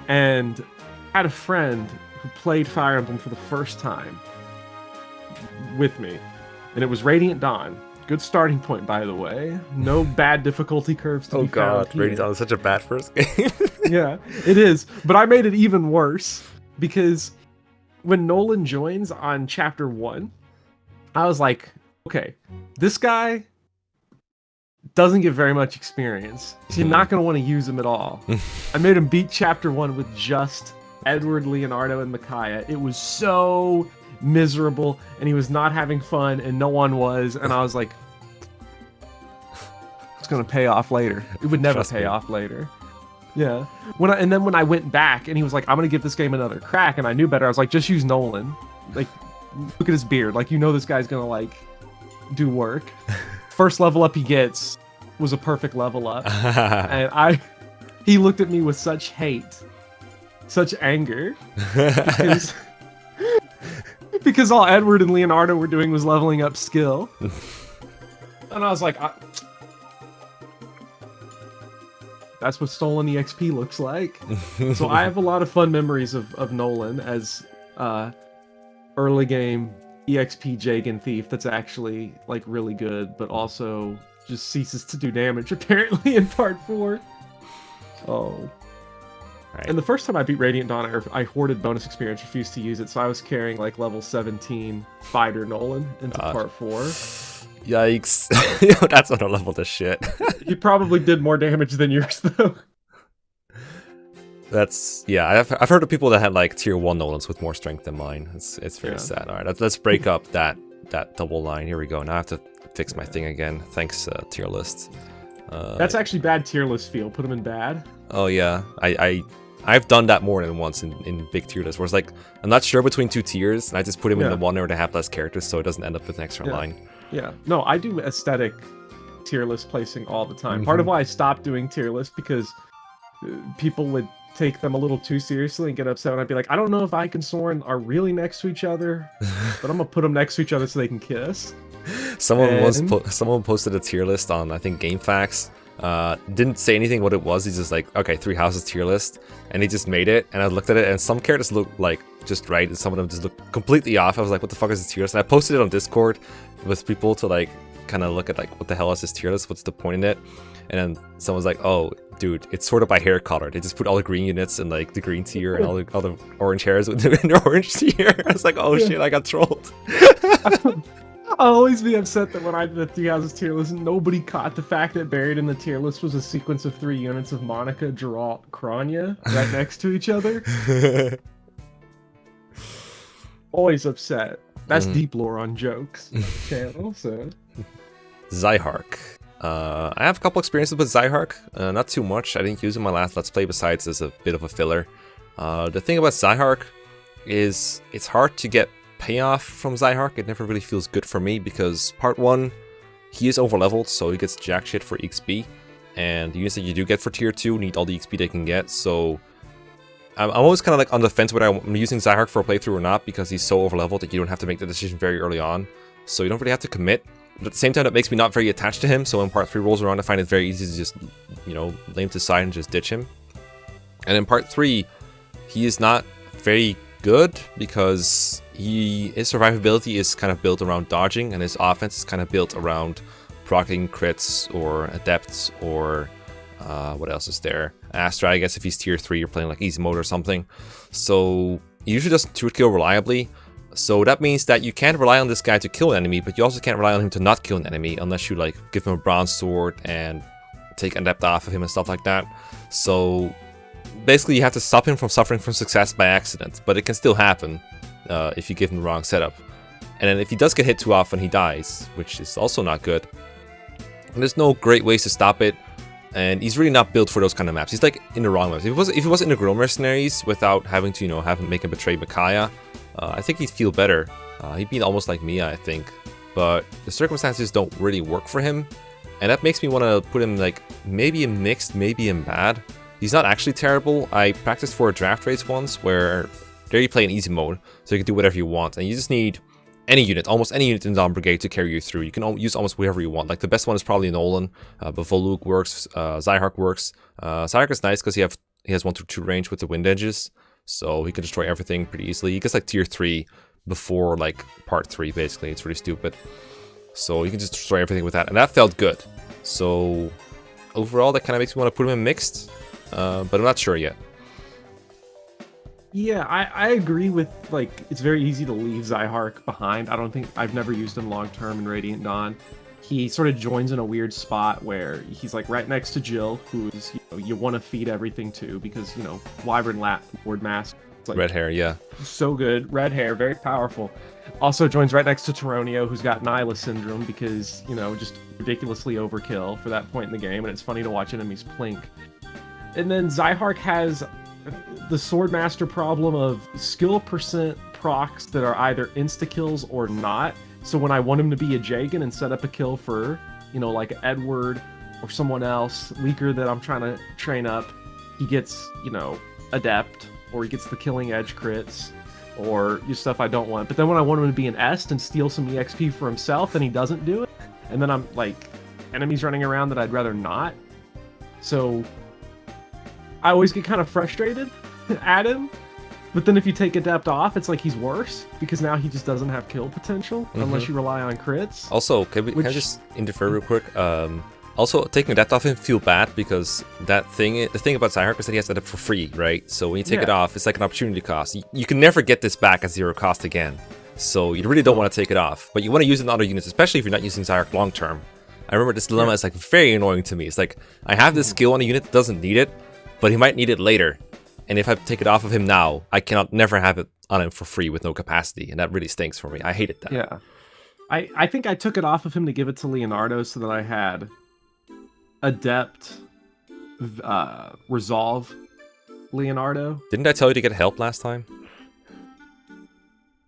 Speaker 2: And had a friend who played Fire Emblem for the first time with me. And it was Radiant Dawn. Good starting point, by the way. No bad difficulty curves to be found. Oh god,
Speaker 1: Radiant Dawn is such a bad first game.
Speaker 2: Yeah, it is. But I made it even worse, because when Nolan joins on Chapter 1, I was like, okay, this guy doesn't get very much experience. So you're not going to want to use him at all. I made him beat Chapter 1 with just Edward, Leonardo, and Mekkah. It was so miserable, and he was not having fun, and no one was, and I was like, it's going to pay off later. It would never pay off later. Yeah. And then when I went back, and he was like, I'm going to give this game another crack, and I knew better, I was like, just use Nolan. Like, look at his beard. Like, you know this guy's going to, like, do work. First level up he gets was a perfect level up. And he looked at me with such hate, such anger, because all Edward and Leonardo were doing was leveling up skill. And I was like, that's what stolen EXP looks like. So I have a lot of fun memories of Nolan as early game EXP Jagan Thief that's actually like really good, but also just ceases to do damage apparently in part 4. Oh. Right. And the first time I beat Radiant Dawn, I hoarded bonus experience, refused to use it, so I was carrying like level 17 Fighter Nolan into part 4.
Speaker 1: Yikes. That's not a level to shit.
Speaker 2: He probably did more damage than yours though.
Speaker 1: I've heard of people that had like tier 1 Nolans with more strength than mine. It's very sad. All right, let's break up that double line. Here we go. Now I have to fix my thing again. Thanks, tier list.
Speaker 2: That's actually bad tier list feel. Put them in bad.
Speaker 1: Oh yeah, I've done that more than once in big tier lists, where it's like I'm not sure between 2 tiers, and I just put them in the one where they have less characters, so it doesn't end up with an extra line.
Speaker 2: Yeah. No, I do aesthetic tier list placing all the time. Part of why I stopped doing tier lists because people would take them a little too seriously and get upset when I'd be like, I don't know if Ike and Soren are really next to each other, but I'm gonna put them next to each other so they can kiss.
Speaker 1: Someone posted a tier list on, I think, GameFAQs, Didn't say anything what it was. He's just like, okay, 3 houses tier list, and he just made it. And I looked at it, and some characters look like just right, and some of them just look completely off. I was like, what the fuck is this tier list? And I posted it on Discord with people to like kind of look at like, what the hell is this tier list? What's the point in it? And then someone's like, oh, dude, it's sorted by hair color. They just put all the green units in like the green tier and all the orange hairs in the orange tier. I was like, oh shit, I got trolled.
Speaker 2: I'll always be upset that when I did the 3 houses tier list, nobody caught the fact that buried in the tier list was a sequence of 3 units of Monica, Geralt, Kranya right next to each other. Always upset. That's deep lore on jokes channel, so.
Speaker 1: Zihark. I have a couple experiences with Zihark, not too much. I didn't use it in my last Let's Play besides as a bit of a filler. The thing about Zihark is it's hard to get payoff from Zihark. It never really feels good for me because part 1, he is overleveled, so he gets jack shit for XP, and the units that you do get for tier 2 need all the XP they can get, so I'm always kind of like on the fence whether I'm using Zihark for a playthrough or not because he's so overleveled that you don't have to make the decision very early on, so you don't really have to commit. But at the same time, that makes me not very attached to him, so when part 3 rolls around, I find it very easy to just, you know, lay him to the side and just ditch him. And in part 3, he is not very good because his survivability is kind of built around dodging, and his offense is kind of built around proccing crits or adepts or what else is there? Astra, I guess if he's tier 3, you're playing like easy mode or something. So he usually doesn't 2-kill reliably. So that means that you can't rely on this guy to kill an enemy, but you also can't rely on him to not kill an enemy unless you like give him a bronze sword and take an adept off of him and stuff like that. So basically you have to stop him from suffering from success by accident, but it can still happen if you give him the wrong setup. And then if he does get hit too often, he dies, which is also not good. And there's no great ways to stop it, and he's really not built for those kind of maps. He's like in the wrong maps. If he was in the Grill Mercenaries without having to, you know, make him betray Mekkah, I think he'd feel better. He'd be almost like Mia, I think. But the circumstances don't really work for him. And that makes me want to put him like maybe in mixed, maybe in bad. He's not actually terrible. I practiced for a draft race once where there you play in easy mode. So you can do whatever you want. And you just need any unit, almost any unit in the Dawn Brigade to carry you through. You can use almost whatever you want. Like the best one is probably Nolan. But Voluk works. Zihark works. Zihark is nice because he has 1-2 range with the wind edges. So he can destroy everything pretty easily. He gets like tier 3 before like part 3 basically. It's really stupid. So you can just destroy everything with that. And that felt good. So overall that kind of makes me want to put him in mixed. But I'm not sure yet.
Speaker 2: Yeah, I agree with, like, it's very easy to leave Zihark behind. I've never used him long term in Radiant Dawn. He sort of joins in a weird spot where he's like right next to Jill, who's, you know, you want to feed everything to because, you know, Wyvern Lord Mask. Like,
Speaker 1: red hair, yeah.
Speaker 2: So good. Red hair, very powerful. Also joins right next to Taronio, who's got Nailah syndrome because, you know, just ridiculously overkill for that point in the game, and it's funny to watch enemies plink. And then Zihark has the Swordmaster problem of skill percent procs that are either insta-kills or not. So when I want him to be a Jagan and set up a kill for, you know, like Edward or someone else, Leaker that I'm trying to train up, he gets, you know, Adept, or he gets the Killing Edge crits, or stuff I don't want. But then when I want him to be an Est and steal some EXP for himself, then he doesn't do it. And then I'm, like, enemies running around that I'd rather not. So I always get kind of frustrated at him. But then if you take Adept off, it's like he's worse, because now he just doesn't have kill potential, unless you rely on crits.
Speaker 1: Also, can I just interfere real quick? Also, taking Adept off him feel bad, because the thing about Zihark is that he has Adept for free, right? So when you take it off, it's like an opportunity cost. You can never get this back at 0 cost again. So you really don't want to take it off. But you want to use it in other units, especially if you're not using Zihark long term. I remember this dilemma is like very annoying to me. It's like, I have this skill on a unit that doesn't need it, but he might need it later. And if I take it off of him now, I cannot never have it on him for free with no capacity. And that really stinks for me. I hated that.
Speaker 2: Yeah. I think I took it off of him to give it to Leonardo so that I had Adept Resolve Leonardo.
Speaker 1: Didn't I tell you to get help last time?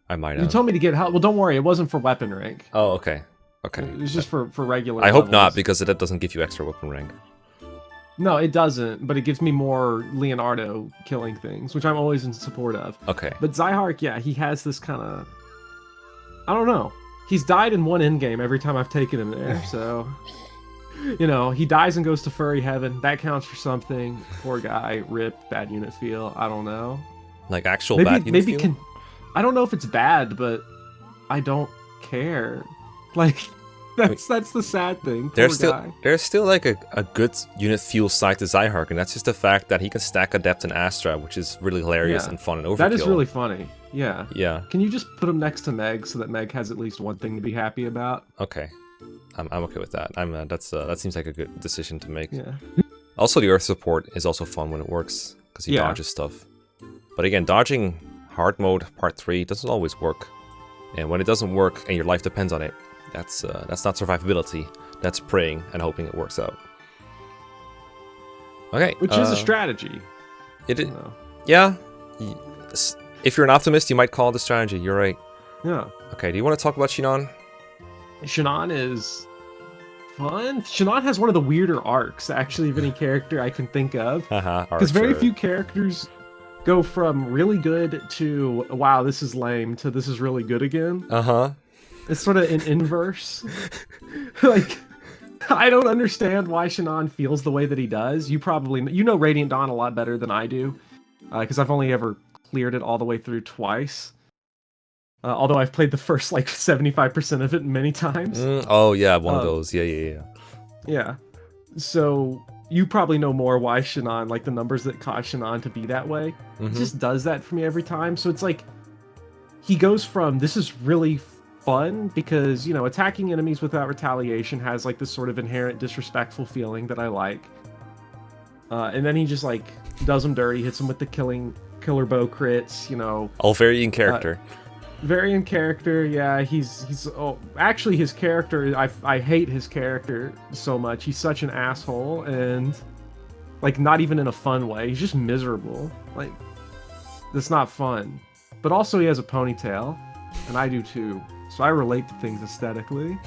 Speaker 1: I might have.
Speaker 2: You told me to get help. Well, don't worry. It wasn't for weapon rank.
Speaker 1: Oh, okay. Okay.
Speaker 2: It was just for regular
Speaker 1: I hope
Speaker 2: levels.
Speaker 1: not, because that doesn't give you extra weapon rank.
Speaker 2: No, it doesn't, but it gives me more Leonardo killing things, which I'm always in support of.
Speaker 1: Okay.
Speaker 2: But Zihark, yeah, he has this kind of... I don't know. He's died in one endgame every time I've taken him there, so... You know, he dies and goes to furry heaven. That counts for something. Poor guy, rip, bad unit feel. I don't know.
Speaker 1: Like actual bad unit feel?
Speaker 2: I don't know if it's bad, but I don't care. Like, that's the sad thing.
Speaker 1: There's still like a good unit feel side to Zihark, and that's just the fact that he can stack Adept and Astra, which is really hilarious and fun and overkill.
Speaker 2: That is really funny. Yeah.
Speaker 1: Yeah.
Speaker 2: Can you just put him next to Meg so that Meg has at least one thing to be happy about?
Speaker 1: Okay. I'm okay with that. That seems like a good decision to make.
Speaker 2: Yeah.
Speaker 1: Also, the Earth support is also fun when it works because he dodges stuff. But again, dodging hard mode part 3 doesn't always work, and when it doesn't work and your life depends on it, that's not survivability. That's praying and hoping it works out. Okay.
Speaker 2: Which is a strategy.
Speaker 1: It is. Yeah. If you're an optimist, you might call it a strategy. You're right.
Speaker 2: Yeah.
Speaker 1: Okay. Do you want to talk about Shinon?
Speaker 2: Shinon is fun. Shinon has one of the weirder arcs, actually, of any character I can think of. Because very few characters go from really good to, wow, this is lame, to this is really good again. It's sort of an inverse. Like, I don't understand why Shinon feels the way that he does. You know Radiant Dawn a lot better than I do, because I've only ever cleared it all the way through twice. Although I've played the first, like, 75% of it many times.
Speaker 1: Oh, yeah, one of those. Yeah.
Speaker 2: Yeah. So, you probably know more why Shinon, like, the numbers that cause Shinon to be that way. It just does that for me every time. So it's like, he goes from, this is really fun, because, you know, attacking enemies without retaliation has, like, this sort of inherent disrespectful feeling that I like. And then he just, like, does them dirty, hits them with the killer bow crits, you know.
Speaker 1: All very in character.
Speaker 2: Very in character, yeah. Actually, his character, I hate his character so much. He's such an asshole, and, like, not even in a fun way. He's just miserable. Like, that's not fun. But also he has a ponytail, and I do too. So I relate to things aesthetically.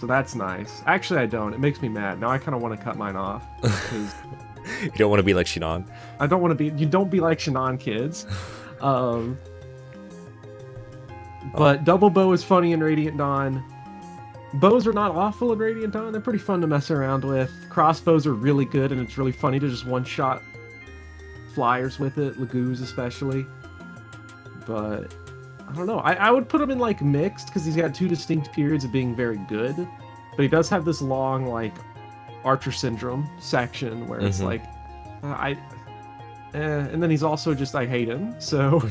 Speaker 2: So that's nice. Actually, I don't. It makes me mad. Now I kind of want to cut mine off. Because
Speaker 1: you don't want to be like Shinon.
Speaker 2: I don't want to be... You don't be like Shinon, kids. But Double Bow is funny in Radiant Dawn. Bows are not awful in Radiant Dawn. They're pretty fun to mess around with. Crossbows are really good, and it's really funny to just one-shot flyers with it. Lagoos especially. But I don't know. I would put him in, like, mixed, because he's got two distinct periods of being very good. But he does have this long, like, Archer Syndrome section where it's like, and then he's also just, I hate him, so...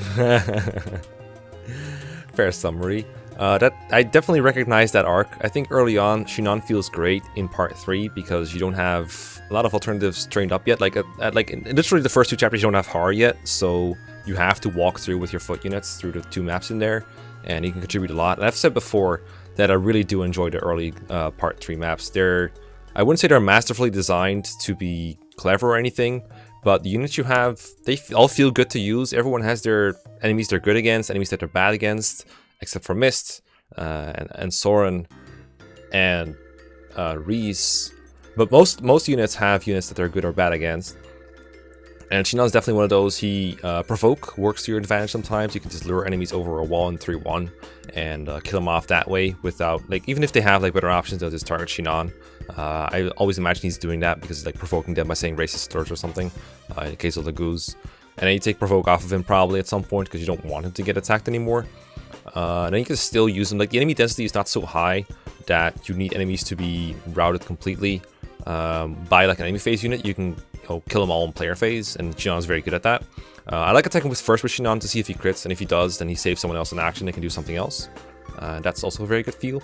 Speaker 1: Fair summary. That I definitely recognize that arc. I think early on, Shinon feels great in part 3 because you don't have a lot of alternatives trained up yet. Like, literally the first 2 chapters, you don't have Haar yet, so you have to walk through with your foot units through the 2 maps in there, and you can contribute a lot. And I've said before that I really do enjoy the early part 3 maps. I wouldn't say they're masterfully designed to be clever or anything, but the units you have, they all feel good to use. Everyone has their enemies they're good against, enemies that they're bad against, except for Mist and Soren and Reese. But most units have units that they're good or bad against. And Shinon's definitely one of those. He Provoke works to your advantage sometimes. You can just lure enemies over a wall in 3-1 and kill them off that way without, like, even if they have, like, better options, they'll just target Shinon. I always imagine he's doing that because he's, like, provoking them by saying racist slurs or something, in the case of Lagoos. And then you take Provoke off of him probably at some point because you don't want him to get attacked anymore. And then you can still use him. Like, the enemy density is not so high that you need enemies to be routed completely. By, like, an enemy phase unit, you can kill them all in player phase, and Shinon's very good at that. I like attacking first with Shinon to see if he crits, and if he does, then he saves someone else in action and can do something else. That's also a very good feel.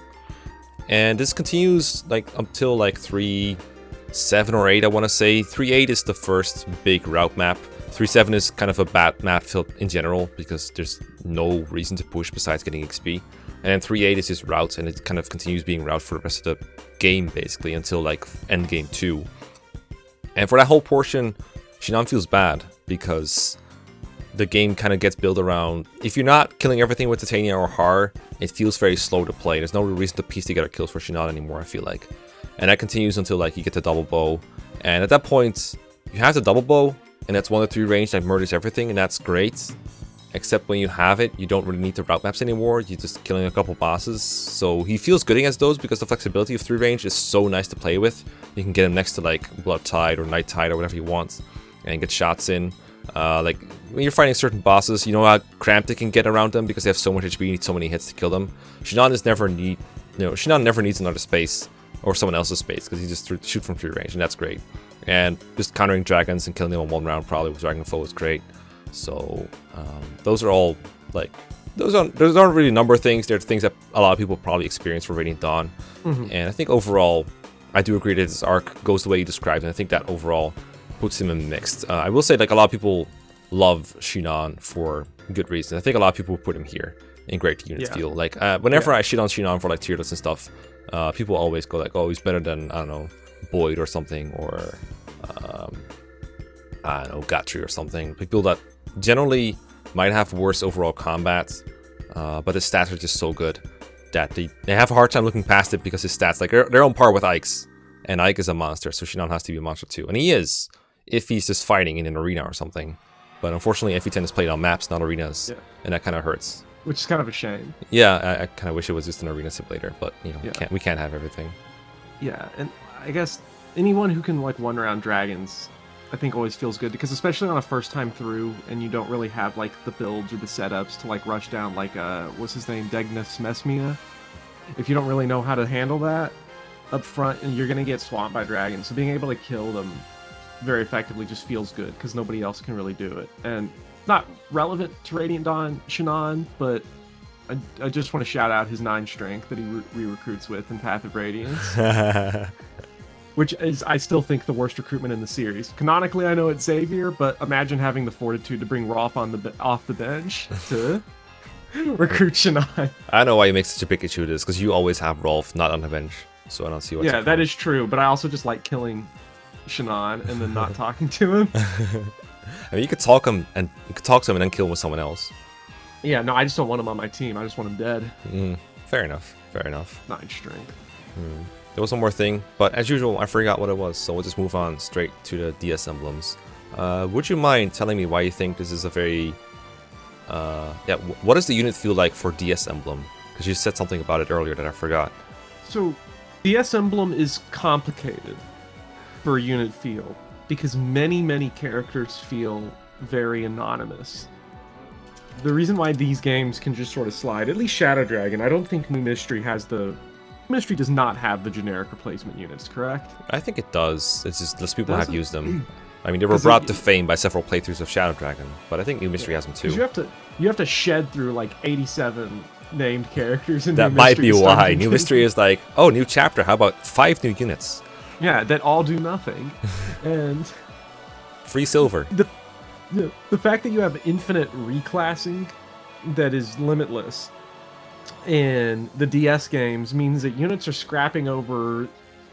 Speaker 1: And this continues, like, until, like, 3.7 or 8, I want to say. 3.8 is the first big route map. 3.7 is kind of a bad map filled in general, because there's no reason to push besides getting XP. And then 3.8 is just routes, and it kind of continues being route for the rest of the game, basically, until, like, endgame 2. And for that whole portion, Shinon feels bad, because the game kind of gets built around... If you're not killing everything with Titania or Haar, it feels very slow to play. There's no real reason to piece together kills for Shinon anymore, I feel like. And that continues until, like, you get the double bow. And at that point, you have the double bow, and that's 1 to 3 range that murders everything, and that's great. except when you have it, you don't really need the route maps anymore. You're just killing a couple bosses. So he feels good against those because the flexibility of 3 range is so nice to play with. You can get him next to like Blood Tide or Night Tide or whatever you want and get shots in. Like when you're fighting certain bosses, you know how cramped it can get around them because they have so much HP, you need so many hits to kill them. Shinon never needs another space or someone else's space because he just shoot from 3 range, and that's great. And just countering dragons and killing them in 1 round probably with Dragon Foe is great. So those are all like those aren't really a number of things. They're things that a lot of people probably experience for Radiant Dawn. And I think overall, I do agree that this arc goes the way you described, and I think that overall puts him in mixed. I will say, like, a lot of people love Shinon for good reason. I think a lot of people put him here in great unit feel. Like whenever I shit on Shinon for like tier lists and stuff, people always go like, oh, he's better than, I don't know, Boyd or something, or I don't know, Catria or something. People that generally might have worse overall combat, but his stats are just so good that they have a hard time looking past it because his stats, like, they're on par with Ike's, and Ike is a monster, so Shinon has to be a monster too, and he is if he's just fighting in an arena or something. But unfortunately, FE10 is played on maps, not arenas, and that kind of hurts.
Speaker 2: Which is kind of a shame.
Speaker 1: Yeah, I kind of wish it was just an arena simulator, but you know, we can't have everything.
Speaker 2: Yeah, and I guess anyone who can like one round dragons, I think always feels good, because especially on a first time through, and you don't really have like the builds or the setups to like rush down like what's his name, Degnus Mesmia. If you don't really know how to handle that up front, and you're gonna get swamped by dragons, so being able to kill them very effectively just feels good because nobody else can really do it. And not relevant to Radiant Dawn Shinon, but I just want to shout out his 9 strength that he re-recruits with in Path of Radiance. Which is, I still think, the worst recruitment in the series. Canonically, I know it's Xavier, but imagine having the fortitude to bring Rolf off the bench to recruit Shinon.
Speaker 1: I know why you make such a big issue of this, because you always have Rolf not on the bench, so I don't see what's
Speaker 2: Yeah, that is true, but I also just like killing Shinon and then not talking to him.
Speaker 1: I mean, you could talk to him and then kill him with someone else.
Speaker 2: Yeah, no, I just don't want him on my team. I just want him dead.
Speaker 1: Fair enough.
Speaker 2: 9 strength.
Speaker 1: There was one more thing, but as usual, I forgot what it was, so we'll just move on straight to the DS emblems. Would you mind telling me why you think this is a very... what does the unit feel like for DS emblem? Because you said something about it earlier that I forgot.
Speaker 2: So, DS emblem is complicated for a unit feel, because many characters feel very anonymous. The reason why these games can just sort of slide, at least Shadow Dragon, I don't think New Mystery has the... Mystery does not have the generic replacement units, correct?
Speaker 1: I think it does. It's just less people have used them. I mean, they were brought to fame by several playthroughs of Shadow Dragon, but I think New Mystery has them too.
Speaker 2: You have to shed through like 87 named characters in
Speaker 1: that
Speaker 2: New
Speaker 1: might
Speaker 2: Mystery
Speaker 1: be why. New Mystery is like, oh, new chapter, how about 5 new units?
Speaker 2: Yeah, that all do nothing. And
Speaker 1: free silver.
Speaker 2: The fact that you have infinite reclassing that is limitless in the DS games means that units are scrapping over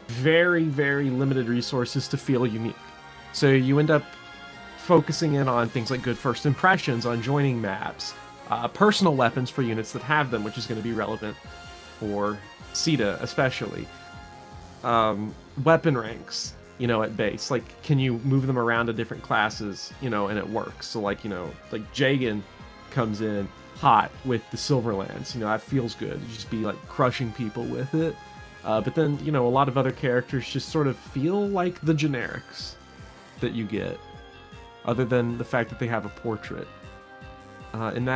Speaker 2: very limited resources to feel unique. So you end up focusing in on things like good first impressions, on joining maps, personal weapons for units that have them, which is going to be relevant for Caeda especially. Weapon ranks, at base. Like, can you move them around to different classes, and it works. So like, like Jagan comes in hot with the Silverlands, that feels good. You just be like crushing people with it. But then, a lot of other characters just sort of feel like the generics that you get, other than the fact that they have a portrait. And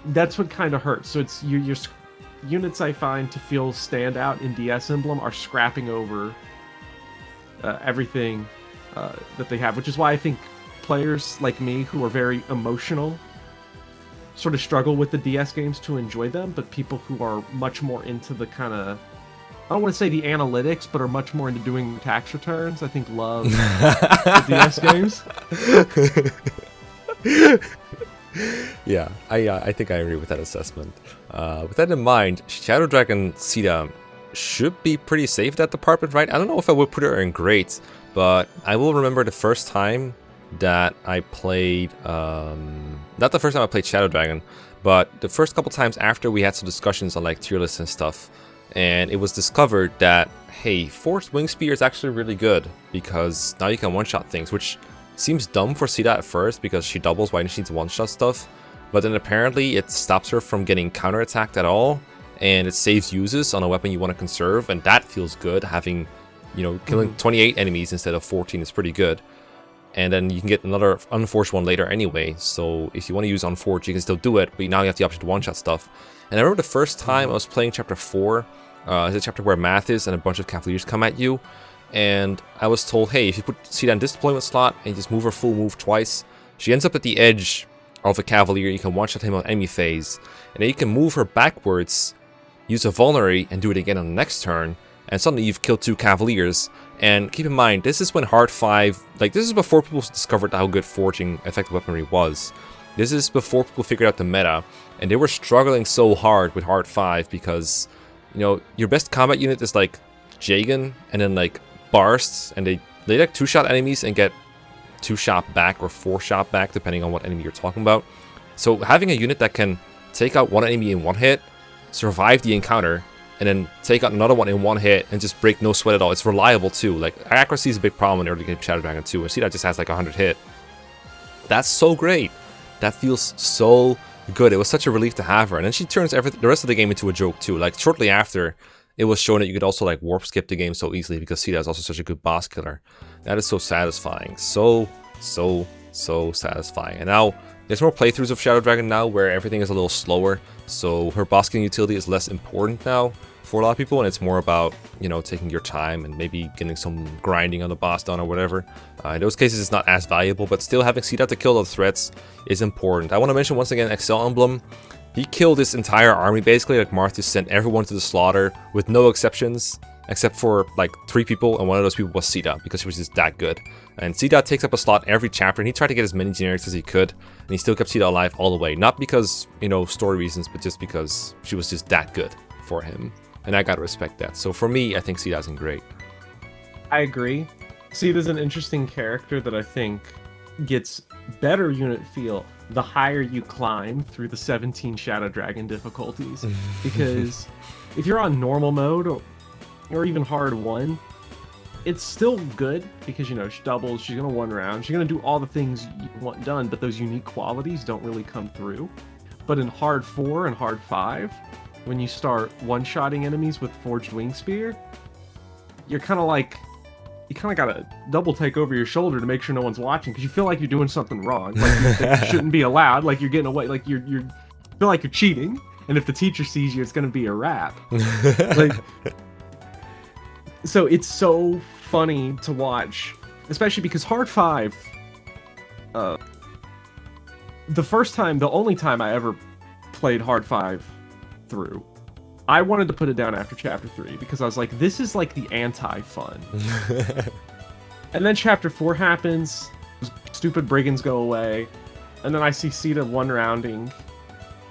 Speaker 2: that's what kind of hurts. So it's your units I find to feel stand out in DS Emblem are scrapping over everything that they have, which is why I think players like me who are very emotional sort of struggle with the DS games to enjoy them, but people who are much more into the kind of, I don't want to say the analytics, but are much more into doing tax returns, I think love the DS games.
Speaker 1: Yeah, I think I agree with that assessment. With that in mind, Shadow Dragon Caeda should be pretty safe at that department, right? I don't know if I would put her in great, but I will remember the first time that I played, not the first time I played Shadow Dragon, but the first couple times after we had some discussions on like tier lists and stuff, and it was discovered that, hey, Forced Wing Spear is actually really good, because now you can one-shot things, which seems dumb for Caeda at first because she doubles while she needs one-shot stuff, but then apparently it stops her from getting counter-attacked at all, and it saves uses on a weapon you want to conserve, and that feels good. Having, you know, killing 28 enemies instead of 14 is pretty good. And then you can get another Unforged one later anyway, so if you want to use Unforged, you can still do it, but now you have the option to one-shot stuff. And I remember the first time I was playing Chapter 4, it's a chapter where Math is and a bunch of Cavaliers come at you, and I was told, hey, if you put Caeda in this deployment slot and you just move her full move twice, she ends up at the edge of a Cavalier, you can one-shot him on enemy phase, and then you can move her backwards, use a Vulnerary, and do it again on the next turn, and suddenly you've killed 2 Cavaliers. And keep in mind, this is when Hard 5, like, this is before people discovered how good forging effective weaponry was. This is before people figured out the meta, and they were struggling so hard with Hard 5 because, you know, your best combat unit is like Jagan, and then like Barsts, and they like 2-shot enemies and get 2-shot back or 4-shot back, depending on what enemy you're talking about. So having a unit that can take out one enemy in one hit, survive the encounter, and then take out another one in one hit and just break no sweat at all. It's reliable too. Like, accuracy is a big problem in early game Shadow Dragon 2. And see, that just has like 100 hit. That's so great. That feels so good. It was such a relief to have her. And then she turns the rest of the game into a joke too. Like, shortly after, it was shown that you could also like warp skip the game so easily because Caeda is also such a good boss killer. That is so satisfying. So satisfying. And now there's more playthroughs of Shadow Dragon now where everything is a little slower, so her boss killing utility is less important now for a lot of people, and it's more about, you know, taking your time and maybe getting some grinding on the boss done or whatever. In those cases, it's not as valuable, but still having Caeda to kill the threats is important. I want to mention once again Excel Emblem. He killed this entire army basically. Like, Marth just sent everyone to the slaughter with no exceptions, except for like 3 people, and one of those people was Caeda because she was just that good. And Caeda takes up a slot every chapter, and he tried to get as many generics as he could, and he still kept Caeda alive all the way. Not because, you know, story reasons, but just because she was just that good for him. And I gotta respect that. So for me, I think Caeda's great.
Speaker 2: I agree. Caeda's an interesting character that I think gets better unit feel the higher you climb through the 17 Shadow Dragon difficulties. Because if you're on normal mode, or even hard 1, it's still good because, you know, she doubles, she's gonna 1 round, she's gonna do all the things you want done, but those unique qualities don't really come through. But in hard 4 and hard 5, when you start one-shotting enemies with Forged Wing Spear, you're kind of like, you kind of gotta double take over your shoulder to make sure no one's watching, because you feel like you're doing something wrong, like you shouldn't be allowed, like you're getting away, like you feel like you're cheating, and if the teacher sees you, it's gonna be a wrap. Like, so it's so funny to watch, especially because Hard 5, the only time I ever played Hard 5 through, I wanted to put it down after Chapter 3 because I was like, this is like the anti-fun. And then Chapter 4 happens, stupid brigands go away, and then I see Caeda 1-rounding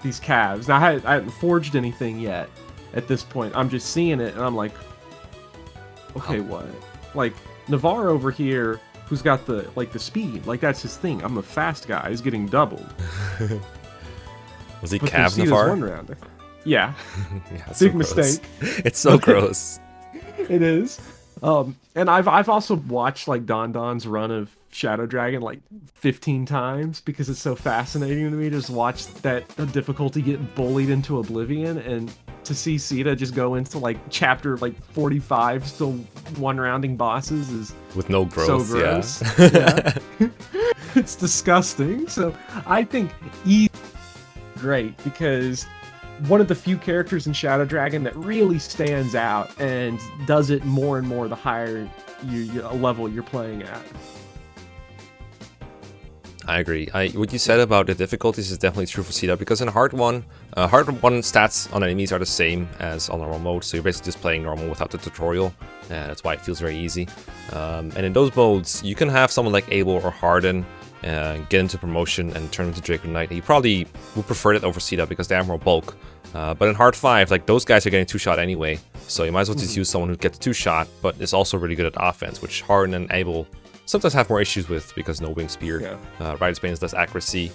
Speaker 2: these calves. Now, I hadn't forged anything yet at this point. I'm just seeing it, and I'm like, okay, what? Like, Navarre over here, who's got the speed, like, that's his thing. I'm a fast guy. He's getting doubled.
Speaker 1: Was he Cav Navarre?
Speaker 2: 1-rounder. Yeah.
Speaker 1: Yeah,
Speaker 2: big mistake.
Speaker 1: It's so gross.
Speaker 2: It is. And I've also watched like Don's run of Shadow Dragon like 15 times because it's so fascinating to me to just watch that difficulty get bullied into oblivion, and to see Caeda just go into like chapter like 45 still 1-rounding bosses is
Speaker 1: with no growth.
Speaker 2: So gross.
Speaker 1: Yeah.
Speaker 2: Yeah. It's disgusting. So I think he's great because one of the few characters in Shadow Dragon that really stands out and does it more and more the higher level you're playing at.
Speaker 1: I agree. What you said about the difficulties is definitely true for Caeda, because in Hard 1 stats on enemies are the same as on normal mode, so you're basically just playing normal without the tutorial. That's why it feels very easy. And in those modes, you can have someone like Abel or Harden get into promotion and turn into Draco Knight. You probably would prefer it over Caeda because they have more bulk. But in Hard 5, like, those guys are getting 2-shot anyway, so you might as well just use someone who gets 2-shot, but is also really good at offense, which Harden and Abel sometimes have more issues with because no wing spear. Yeah. Rider's Bane is less accuracy,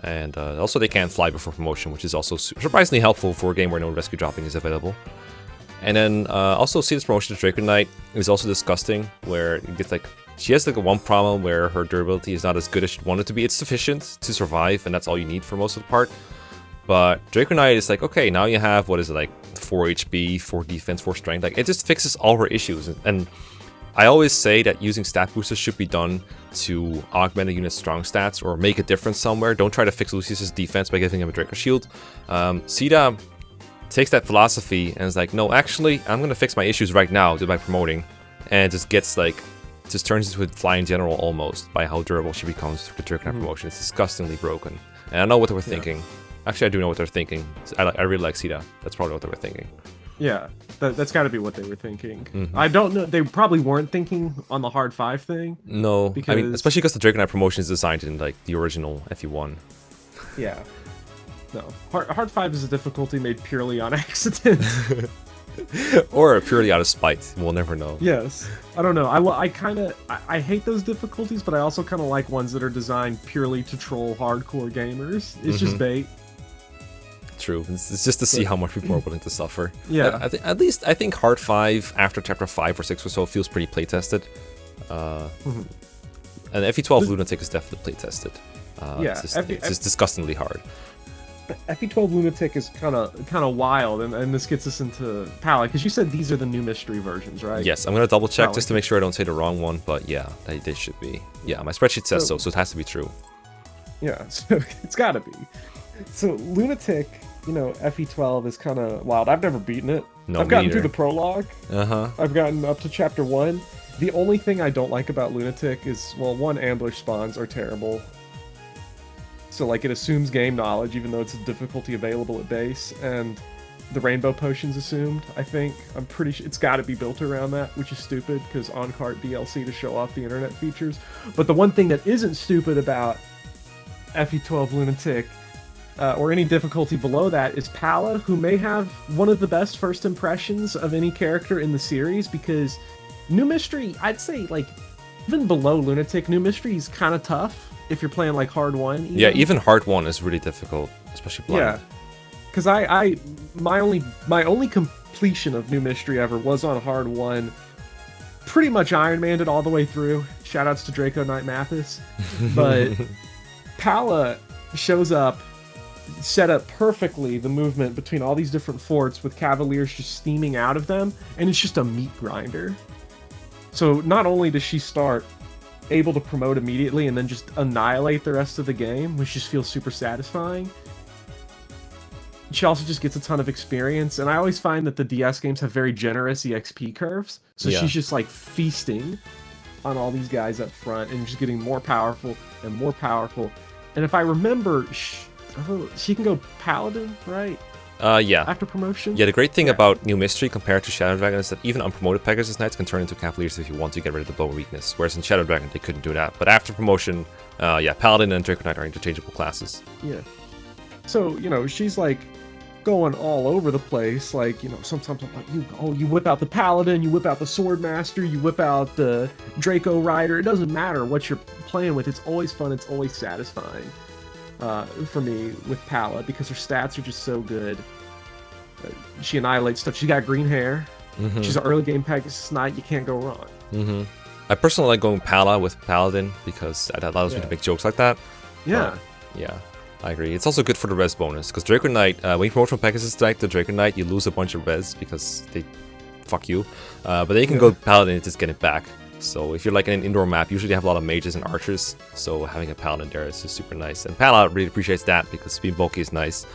Speaker 1: and also they can't fly before promotion, which is also surprisingly helpful for a game where no rescue dropping is available. And then also Caeda's promotion to Draco Knight is also disgusting, where it gets like She has like one problem where her durability is not as good as she'd want it to be. It's sufficient to survive, and that's all you need for most of the part. But Draco Knight is like, okay, now you have, what is it, like 4 HP, 4 defense, 4 strength. Like, it just fixes all her issues. And I always say that using stat boosters should be done to augment a unit's strong stats or make a difference somewhere. Don't try to fix Lucius's defense by giving him a Draco Shield. Caeda takes that philosophy and is like, no, actually, I'm going to fix my issues right now by promoting. And it just gets like, just turns into a flying general almost by how durable she becomes through the Draco Knight promotion. It's disgustingly broken. And I know what they were thinking. Actually, I do know what they're thinking. I really like Caeda. That's probably what they were thinking.
Speaker 2: Yeah, that's got to be what they were thinking. I don't know. They probably weren't thinking on the hard 5 thing.
Speaker 1: No,
Speaker 2: because...
Speaker 1: I mean, especially because the Draco Knight promotion is designed in like the original FE1.
Speaker 2: Yeah. No, hard 5 is a difficulty made purely on accident.
Speaker 1: Or purely out of spite. We'll never know.
Speaker 2: Yes. I don't know. I hate those difficulties, but I also kind of like ones that are designed purely to troll hardcore gamers. It's just bait.
Speaker 1: True. It's just to see how much people are willing to suffer.
Speaker 2: Yeah.
Speaker 1: At least I think Hard 5 after chapter 5 or 6 or so feels pretty playtested. And FE12 Lunatic is definitely playtested. It's just disgustingly hard.
Speaker 2: FE12 Lunatic is kind of wild, and this gets us into Palla, because you said these are the new mystery versions, right?
Speaker 1: Yes, I'm going to double check just to make sure I don't say the wrong one, but yeah, they should be. Yeah, my spreadsheet says so it has to be true.
Speaker 2: Yeah, so it's got to be. So Lunatic, you know, FE12 is kind of wild. I've never beaten it.
Speaker 1: No,
Speaker 2: I've gotten through the prologue.
Speaker 1: Uh-huh.
Speaker 2: I've gotten up to chapter 1. The only thing I don't like about Lunatic is, well, one, ambush spawns are terrible. So, like, it assumes game knowledge, even though it's a difficulty available at base, and the rainbow potion's assumed, I think. I'm pretty sure it's got to be built around that, which is stupid, because on-cart DLC to show off the internet features. But the one thing that isn't stupid about FE12 Lunatic, or any difficulty below that, is Palla, who may have one of the best first impressions of any character in the series, because New Mystery, I'd say, like, even below Lunatic, New Mystery is kind of tough. If you're playing like hard 1, even.
Speaker 1: Yeah, even hard 1 is really difficult, especially blind.
Speaker 2: Yeah, because my only completion of New Mystery ever was on hard 1. Pretty much Iron Man'd it all the way through. Shoutouts to Draco Knight Mathis, but Palla shows up, set up perfectly the movement between all these different forts with Cavaliers just steaming out of them, and it's just a meat grinder. So not only does she start able to promote immediately and then just annihilate the rest of the game, which just feels super satisfying, she also just gets a ton of experience. And I always find that the DS games have very generous EXP curves, so she's just like feasting on all these guys up front and just getting more powerful and more powerful. And if I remember, she can go Paladin, right?
Speaker 1: Yeah.
Speaker 2: After promotion?
Speaker 1: Yeah, the great thing about New Mystery compared to Shadow Dragon is that even unpromoted Pegasus Knights can turn into Cavaliers if you want to get rid of the blow weakness, whereas in Shadow Dragon they couldn't do that. But after promotion, yeah, Paladin and Draco Knight are interchangeable classes.
Speaker 2: Yeah. So, you know, she's like going all over the place, like, you know, sometimes I'm like, you whip out the Paladin, you whip out the Swordmaster, you whip out the Draco Rider. It doesn't matter what you're playing with, it's always fun, it's always satisfying. For me with Palla, because her stats are just so good. She annihilates stuff. She's got green hair. She's an early game Pegasus Knight. You can't go wrong.
Speaker 1: I personally like going Palla with Paladin because that allows me to make jokes like that.
Speaker 2: Yeah.
Speaker 1: Yeah, I agree. It's also good for the res bonus because Draco Knight, when you promote from Pegasus Knight to Draco Knight, you lose a bunch of res because they fuck you. But then you can go Paladin and just get it back. So if you're like in an indoor map, usually they have a lot of mages and archers, so having a Paladin there is just super nice. And Palla really appreciates that because being bulky is nice.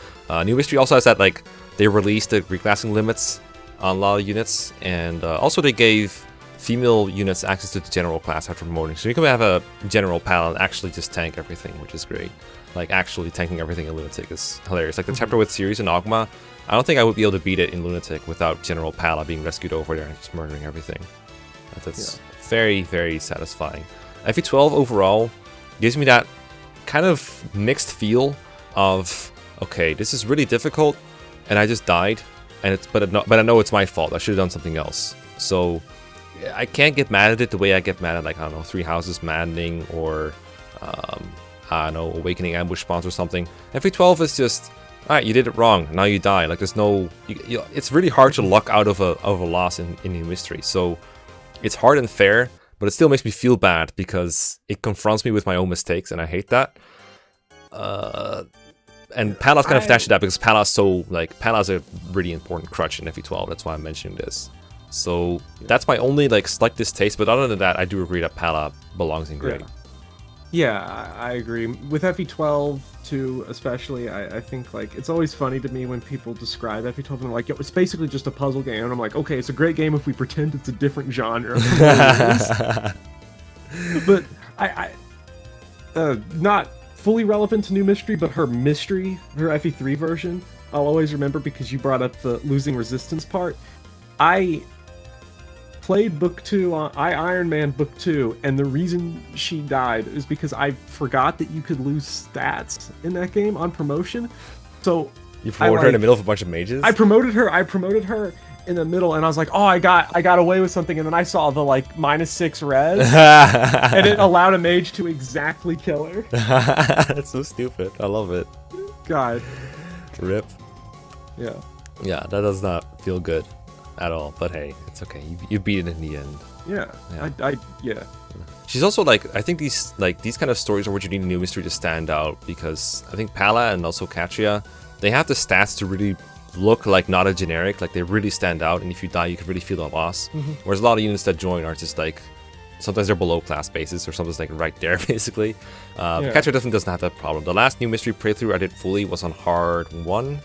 Speaker 1: New Mystery also has that, like, they released the reclassing limits on a lot of units, and also they gave female units access to the general class after promoting. So you can have a general Palla and actually just tank everything, which is great. Like, actually tanking everything in Lunatic is hilarious. Like the chapter with Ceres and Ogma, I don't think I would be able to beat it in Lunatic without General Palla being rescued over there and just murdering everything. That's very, very satisfying. FE12 overall gives me that kind of mixed feel of, okay, this is really difficult, and I just died, and but I know it's my fault. I should have done something else. So I can't get mad at it the way I get mad at, like, I don't know, Three Houses Maddening or I don't know, Awakening Ambush Spawns or something. FE12 is just, alright, you did it wrong, now you die. Like, there's no, it's really hard to luck out of a loss in New Mystery. So it's hard and fair, but it still makes me feel bad because it confronts me with my own mistakes, and I hate that. And Palla's kind of attached to that because Palla's a really important crutch in FE12. That's why I'm mentioning this. So that's my only slight distaste. But other than that, I do agree that Palla belongs in grade.
Speaker 2: Yeah, I agree. With FE12 too, especially, I think it's always funny to me when people describe FE12 and they're like, it's basically just a puzzle game. And I'm like, okay, it's a great game if we pretend it's a different genre. But I not fully relevant to New Mystery, but her FE3 version, I'll always remember because you brought up the losing resistance part. I played Book 2, I Iron Man Book 2, and the reason she died is because I forgot that you could lose stats in that game on promotion. So
Speaker 1: you promoted her in the middle of a bunch of mages?
Speaker 2: I promoted her in the middle, and I was like, oh, I got away with something, and then I saw the -6 res, and it allowed a mage to exactly kill her.
Speaker 1: That's so stupid. I love it.
Speaker 2: God.
Speaker 1: Rip.
Speaker 2: Yeah.
Speaker 1: Yeah, that does not feel good at all, but hey, it's okay. You beat it in the end.
Speaker 2: Yeah. Yeah.
Speaker 1: She's also I think these kind of stories are what you need in New Mystery to stand out, because I think Palla and also Catria, they have the stats to really look not a generic, they really stand out, and if you die you can really feel the loss. Whereas a lot of units that join are just sometimes they're below class basis, or sometimes right there basically. Catria definitely doesn't have that problem. The last New Mystery playthrough I did fully was on Hard 1.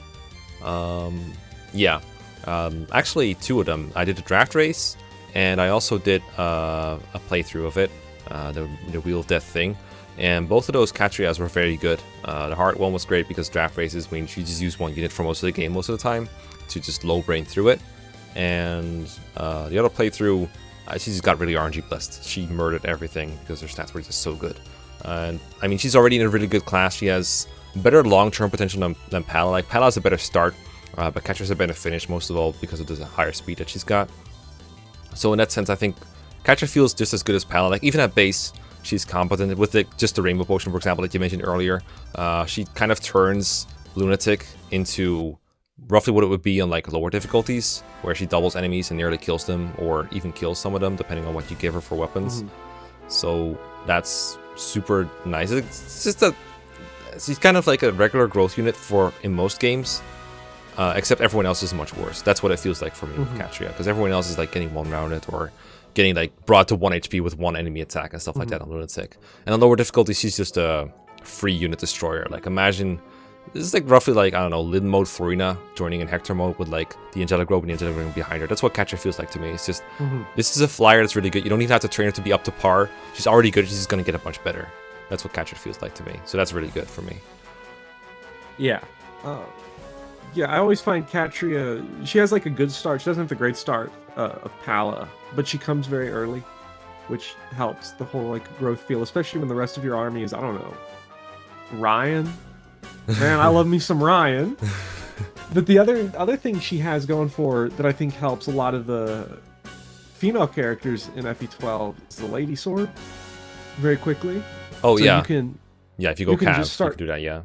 Speaker 1: Actually 2 of them. I did a draft race, and I also did a playthrough of it, the Wheel of Death thing. And both of those Catrias were very good. The Hard one was great because draft races means you just use one unit for most of the game most of the time to just low brain through it. And the other playthrough, she just got really RNG blessed. She murdered everything because her stats were just so good. And I mean, she's already in a really good class. She has better long-term potential than Palla. Palla has a better start, but Catria's a better finish most of all because of the higher speed that she's got. So in that sense, I think Catria feels just as good as Palla. Even at base, she's competent with just the Rainbow Potion, for example, that you mentioned earlier. She kind of turns Lunatic into roughly what it would be on lower difficulties, where she doubles enemies and nearly kills them, or even kills some of them, depending on what you give her for weapons. So that's super nice. It's just she's kind of like a regular growth unit in most games, except everyone else is much worse. That's what it feels like for me with Catria, because everyone else is getting one-rounded or getting brought to 1 HP with 1 enemy attack and stuff like that on Lunatic. And on lower difficulty, she's just a free unit destroyer. Imagine this is roughly I don't know, Lin mode Florina joining in Hector mode with the Angelic Robe and the Angelic Ring behind her. That's what Catria feels like to me. It's just this is a flyer that's really good. You don't even have to train her to be up to par. She's already good. She's just gonna get a bunch better. That's what Catria feels like to me. So that's really good for me.
Speaker 2: Yeah. Yeah, I always find Catria, she has a good start. She doesn't have the great start of Palla, but she comes very early, which helps the whole growth feel, especially when the rest of your army is, I don't know, Ryan. Man, I love me some Ryan. But the other thing she has going for that I think helps a lot of the female characters in FE12 is the Lady Sword. Very quickly.
Speaker 1: Oh, so yeah.
Speaker 2: You can,
Speaker 1: yeah, if you go Cav, you can do that, yeah.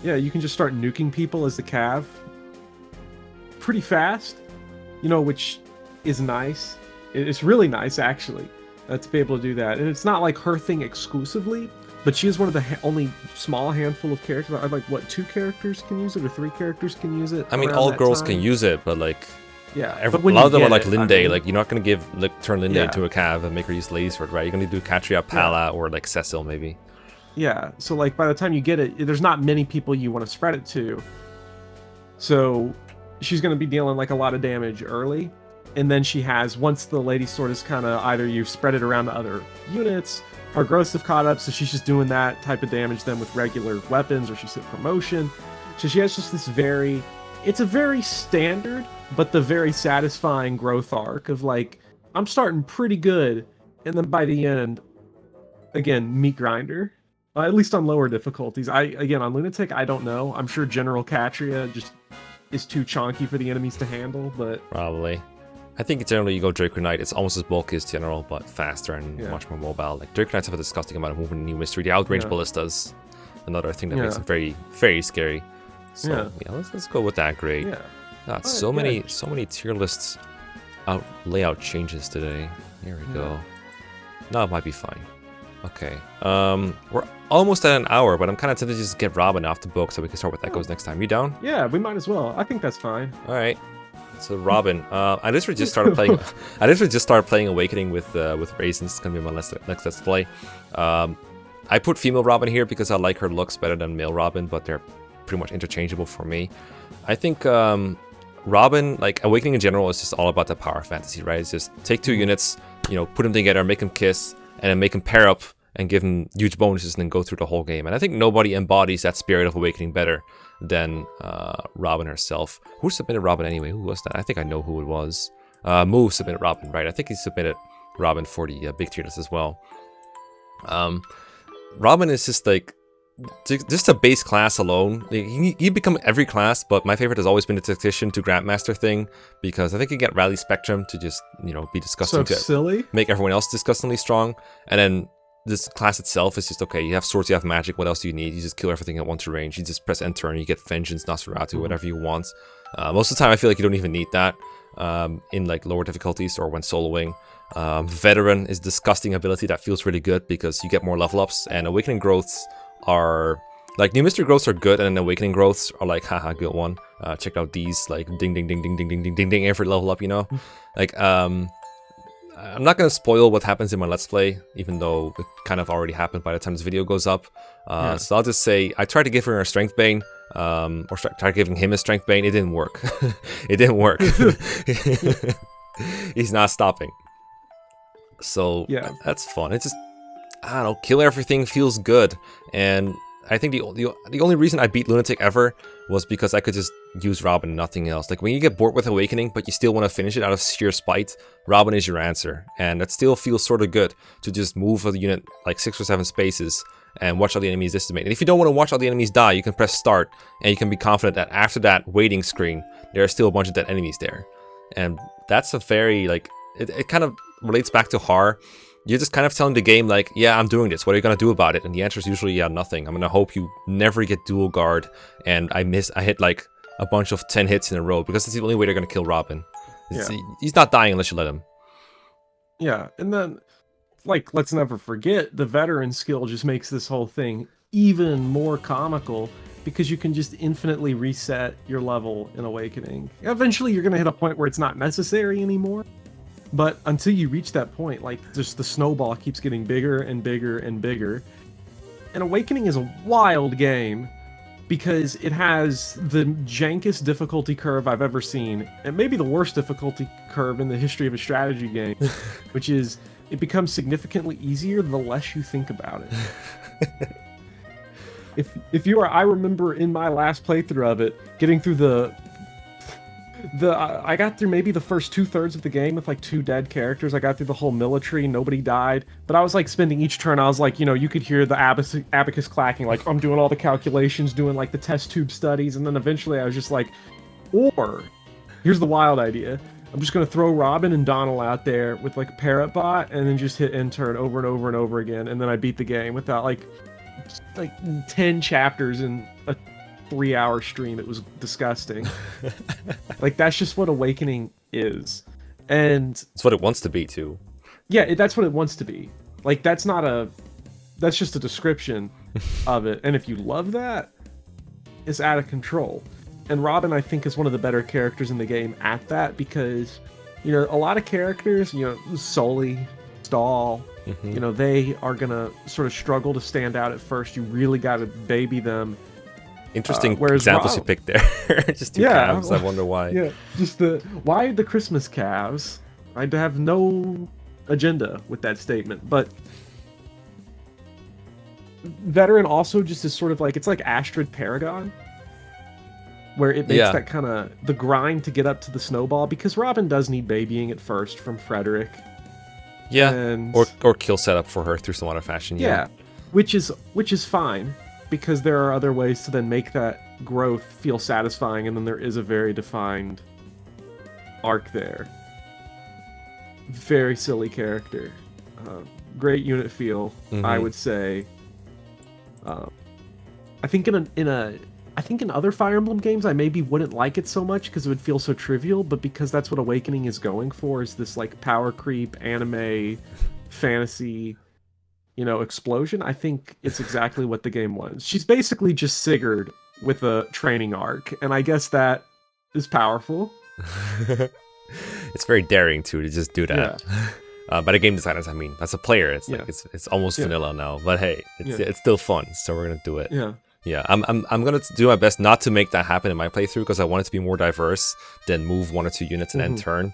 Speaker 2: Yeah, you can just start nuking people as the Cav pretty fast, which is nice. It's really nice, actually, to be able to do that. And it's not her thing exclusively, but she is one of the only small handful of characters. I what, 2 characters can use it, or 3 characters can use it?
Speaker 1: I mean, all girls can use it, but
Speaker 2: yeah,
Speaker 1: a lot of them are Linde. You're not gonna turn Linde into a Cav and make her use Lady Sword, right? You're gonna do Catria, Palla, or Cecil maybe.
Speaker 2: Yeah, so by the time you get it, there's not many people you want to spread it to. So she's going to be dealing a lot of damage early, and then she has, once the Lady Sword is kind of either you've spread it around to other units, her growths have caught up, so she's just doing that type of damage then with regular weapons, or she's hit promotion. So she has just this it's a very standard, but the very satisfying growth arc of I'm starting pretty good, and then by the end, again, meat grinder. At least on lower difficulties. On Lunatic, I don't know. I'm sure General Catria just is too chonky for the enemies to handle, but...
Speaker 1: Probably. I think generally you go Draco Knight, it's almost as bulky as General, but faster and much more mobile. Draco Knights have a disgusting amount of movement in New Mystery. The outrange ballistas, another thing that makes them very, very scary. So, let's go with that grade.
Speaker 2: Yeah.
Speaker 1: God, so many tier lists layout changes today. Here we go. No, it might be fine. Okay. We're almost at an hour, but I'm kind of tempted to just get Robin off the book so we can start with Echoes next time. You down?
Speaker 2: Yeah, we might as well. I think that's fine.
Speaker 1: All right. So Robin, I literally just started playing. I literally just started playing Awakening with Raisins. It's gonna be my next let's play. I put female Robin here because I like her looks better than male Robin, but they're pretty much interchangeable for me. I think Robin, like Awakening in general, is just all about the power fantasy, right? It's just take two units, you know, put them together, make them kiss, and then make them pair up and give them huge bonuses and then go through the whole game. And I think nobody embodies that spirit of Awakening better than Robin herself. Who submitted Robin anyway? Who was that? I think I know who it was. Moo submitted Robin, right? I think he submitted Robin for the big tier list as well. Robin is just like, just a base class alone. You become every class, but my favorite has always been the Tactician to Grandmaster thing, because I think you get Rally Spectrum to just, you know, be disgusting,
Speaker 2: So silly.
Speaker 1: make everyone else disgustingly strong, and then this class itself is just, okay, you have swords, you have magic, what else do you need? You just kill everything at once range. You just press enter and you get Vengeance, Nosferatu, whatever you want. Most of the time I feel like you don't even need that in like lower difficulties or when soloing. Veteran is a disgusting ability that feels really good because you get more level ups, and Awakening Growths are like, New Mystery Growths are good, and then Awakening Growths are like, haha, good one. Check out these, like ding ding ding ding ding ding ding ding ding every level up, you know? Like I'm not gonna spoil what happens in my Let's Play, even though it kind of already happened by the time this video goes up. So I'll just say I tried to give her a Strength Bane, or tried giving him a Strength Bane. It didn't work. It didn't work. He's not stopping. So yeah, that's fun. It's just, I don't know, kill everything feels good. And I think the only reason I beat Lunatic ever was because I could just use Robin and nothing else. Like when you get bored with Awakening, but you still want to finish it out of sheer spite, Robin is your answer. And that still feels sort of good to just move a unit like 6 or 7 spaces and watch all the enemies decimate. And if you don't want to watch all the enemies die, you can press start and you can be confident that after that waiting screen, there are still a bunch of dead enemies there. And that's a very, like, it kind of relates back to Haar. You're just kind of telling the game, like, yeah, I'm doing this. What are you going to do about it? And the answer is usually, yeah, nothing. I'm going to hope you never get dual guard. And I hit like a bunch of 10 hits in a row, because it's the only way they're going to kill Robin. He's not dying unless you let him.
Speaker 2: Yeah, and then, like, let's never forget, the veteran skill just makes this whole thing even more comical, because you can just infinitely reset your level in Awakening. Eventually, you're going to hit a point where it's not necessary anymore. But until you reach that point, like, just the snowball keeps getting bigger and bigger and bigger. And Awakening is a wild game because it has the jankest difficulty curve I've ever seen, and maybe the worst difficulty curve in the history of a strategy game, which is it becomes significantly easier the less you think about it. If you are, I remember in my last playthrough of it, getting through I got through maybe the first 2/3 of the game with like 2 dead characters. I got through the whole military, nobody died. But I was like spending each turn, I was like, you know, you could hear the abacus clacking, like I'm doing all the calculations, doing like the test tube studies, and then eventually I was just like, or, here's the wild idea. I'm just going to throw Robin and Donald out there with like a parrot bot, and then just hit enter over and over and over again, and then I beat the game without like 10 chapters in a 3-hour stream. It was disgusting. Like, that's just what Awakening is, and
Speaker 1: it's what it wants to be too.
Speaker 2: Yeah, that's what it wants to be. Like, that's just a description of it, and if you love that, it's out of control. And Robin, I think, is one of the better characters in the game at that, because, you know, a lot of characters, you know, Sully, Stall, you know, they are gonna sort of struggle to stand out at first. You really got to baby them.
Speaker 1: Interesting examples you picked there. Just 2 calves. I wonder why.
Speaker 2: Yeah, just why the Christmas calves? I have no agenda with that statement, but Veteran also just is sort of like, it's like Astrid Paragon, where it makes that kind of the grind to get up to the snowball, because Robin does need babying at first from Frederick.
Speaker 1: Yeah,
Speaker 2: and,
Speaker 1: or kill setup for her through some other fashion.
Speaker 2: Yeah, which is fine, because there are other ways to then make that growth feel satisfying, and then there is a very defined arc there. Very silly character. Great unit feel, I would say. I think in other Fire Emblem games I maybe wouldn't like it so much because it would feel so trivial, but because that's what Awakening is going for, is this like power creep anime fantasy, explosion. I think it's exactly what the game was. She's basically just Sigurd with a training arc, and I guess that is powerful.
Speaker 1: It's very daring to just do that.
Speaker 2: Yeah.
Speaker 1: By the game designers, I mean, as a player, it's like it's almost vanilla now. But hey, it's still fun, so we're gonna do it. Yeah. I'm gonna do my best not to make that happen in my playthrough because I want it to be more diverse than move 1 or 2 units and end turn.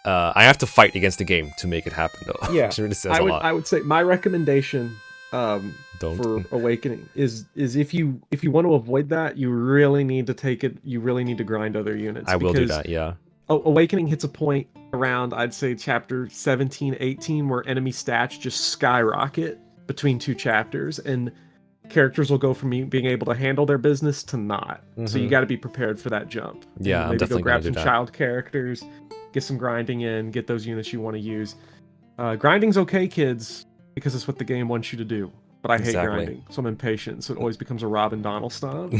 Speaker 1: I have to fight against the game to make it happen, though.
Speaker 2: Yeah,
Speaker 1: Which really says a lot.
Speaker 2: I would say my recommendation for Awakening is if you want to avoid that, you really need to take it. You really need to grind other units.
Speaker 1: I will do that. Yeah.
Speaker 2: Awakening hits a point around, I'd say, chapter 17, 18, where enemy stats just skyrocket between 2 chapters, and characters will go from being able to handle their business to not. So you got to be prepared for that jump.
Speaker 1: Yeah,
Speaker 2: maybe
Speaker 1: I'm definitely
Speaker 2: go grab
Speaker 1: gonna do
Speaker 2: some
Speaker 1: that.
Speaker 2: child characters, get some grinding in, get those units you want to use. Grinding's okay, kids, because it's what the game wants you to do. But I hate grinding, so I'm impatient. So it always becomes a Robin Donald stomp.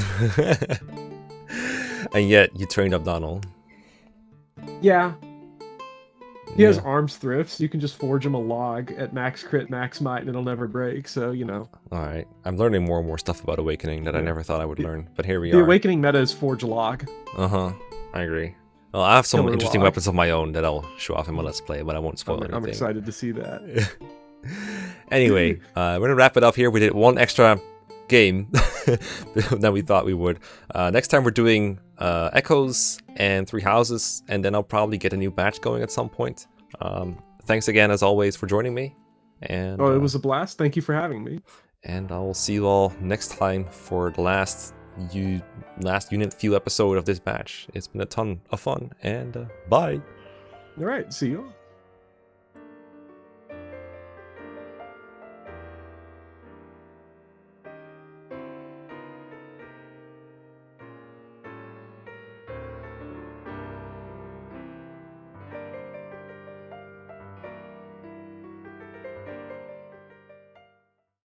Speaker 1: And yet you trained up Donald.
Speaker 2: Yeah. He has arms thrifts. You can just forge him a log at max crit, max might, and it'll never break. So,
Speaker 1: Alright. I'm learning more and more stuff about Awakening that I never thought I would learn. But here we
Speaker 2: The
Speaker 1: are.
Speaker 2: Awakening meta is forge log.
Speaker 1: I agree. Well, I have some
Speaker 2: Killer
Speaker 1: interesting
Speaker 2: log.
Speaker 1: weapons of my own that I'll show off in my Let's Play, but I won't spoil anything.
Speaker 2: I'm excited to see that.
Speaker 1: Anyway, we're gonna wrap it up here. We did 1 extra game than we thought we would. Next time we're doing Echoes and 3 Houses, and then I'll probably get a new batch going at some point. Thanks again, as always, for joining me. And
Speaker 2: it was a blast. Thank you for having me.
Speaker 1: And I will see you all next time for the last unit few episode of this batch. It's been a ton of fun, and bye.
Speaker 2: All right, see you all.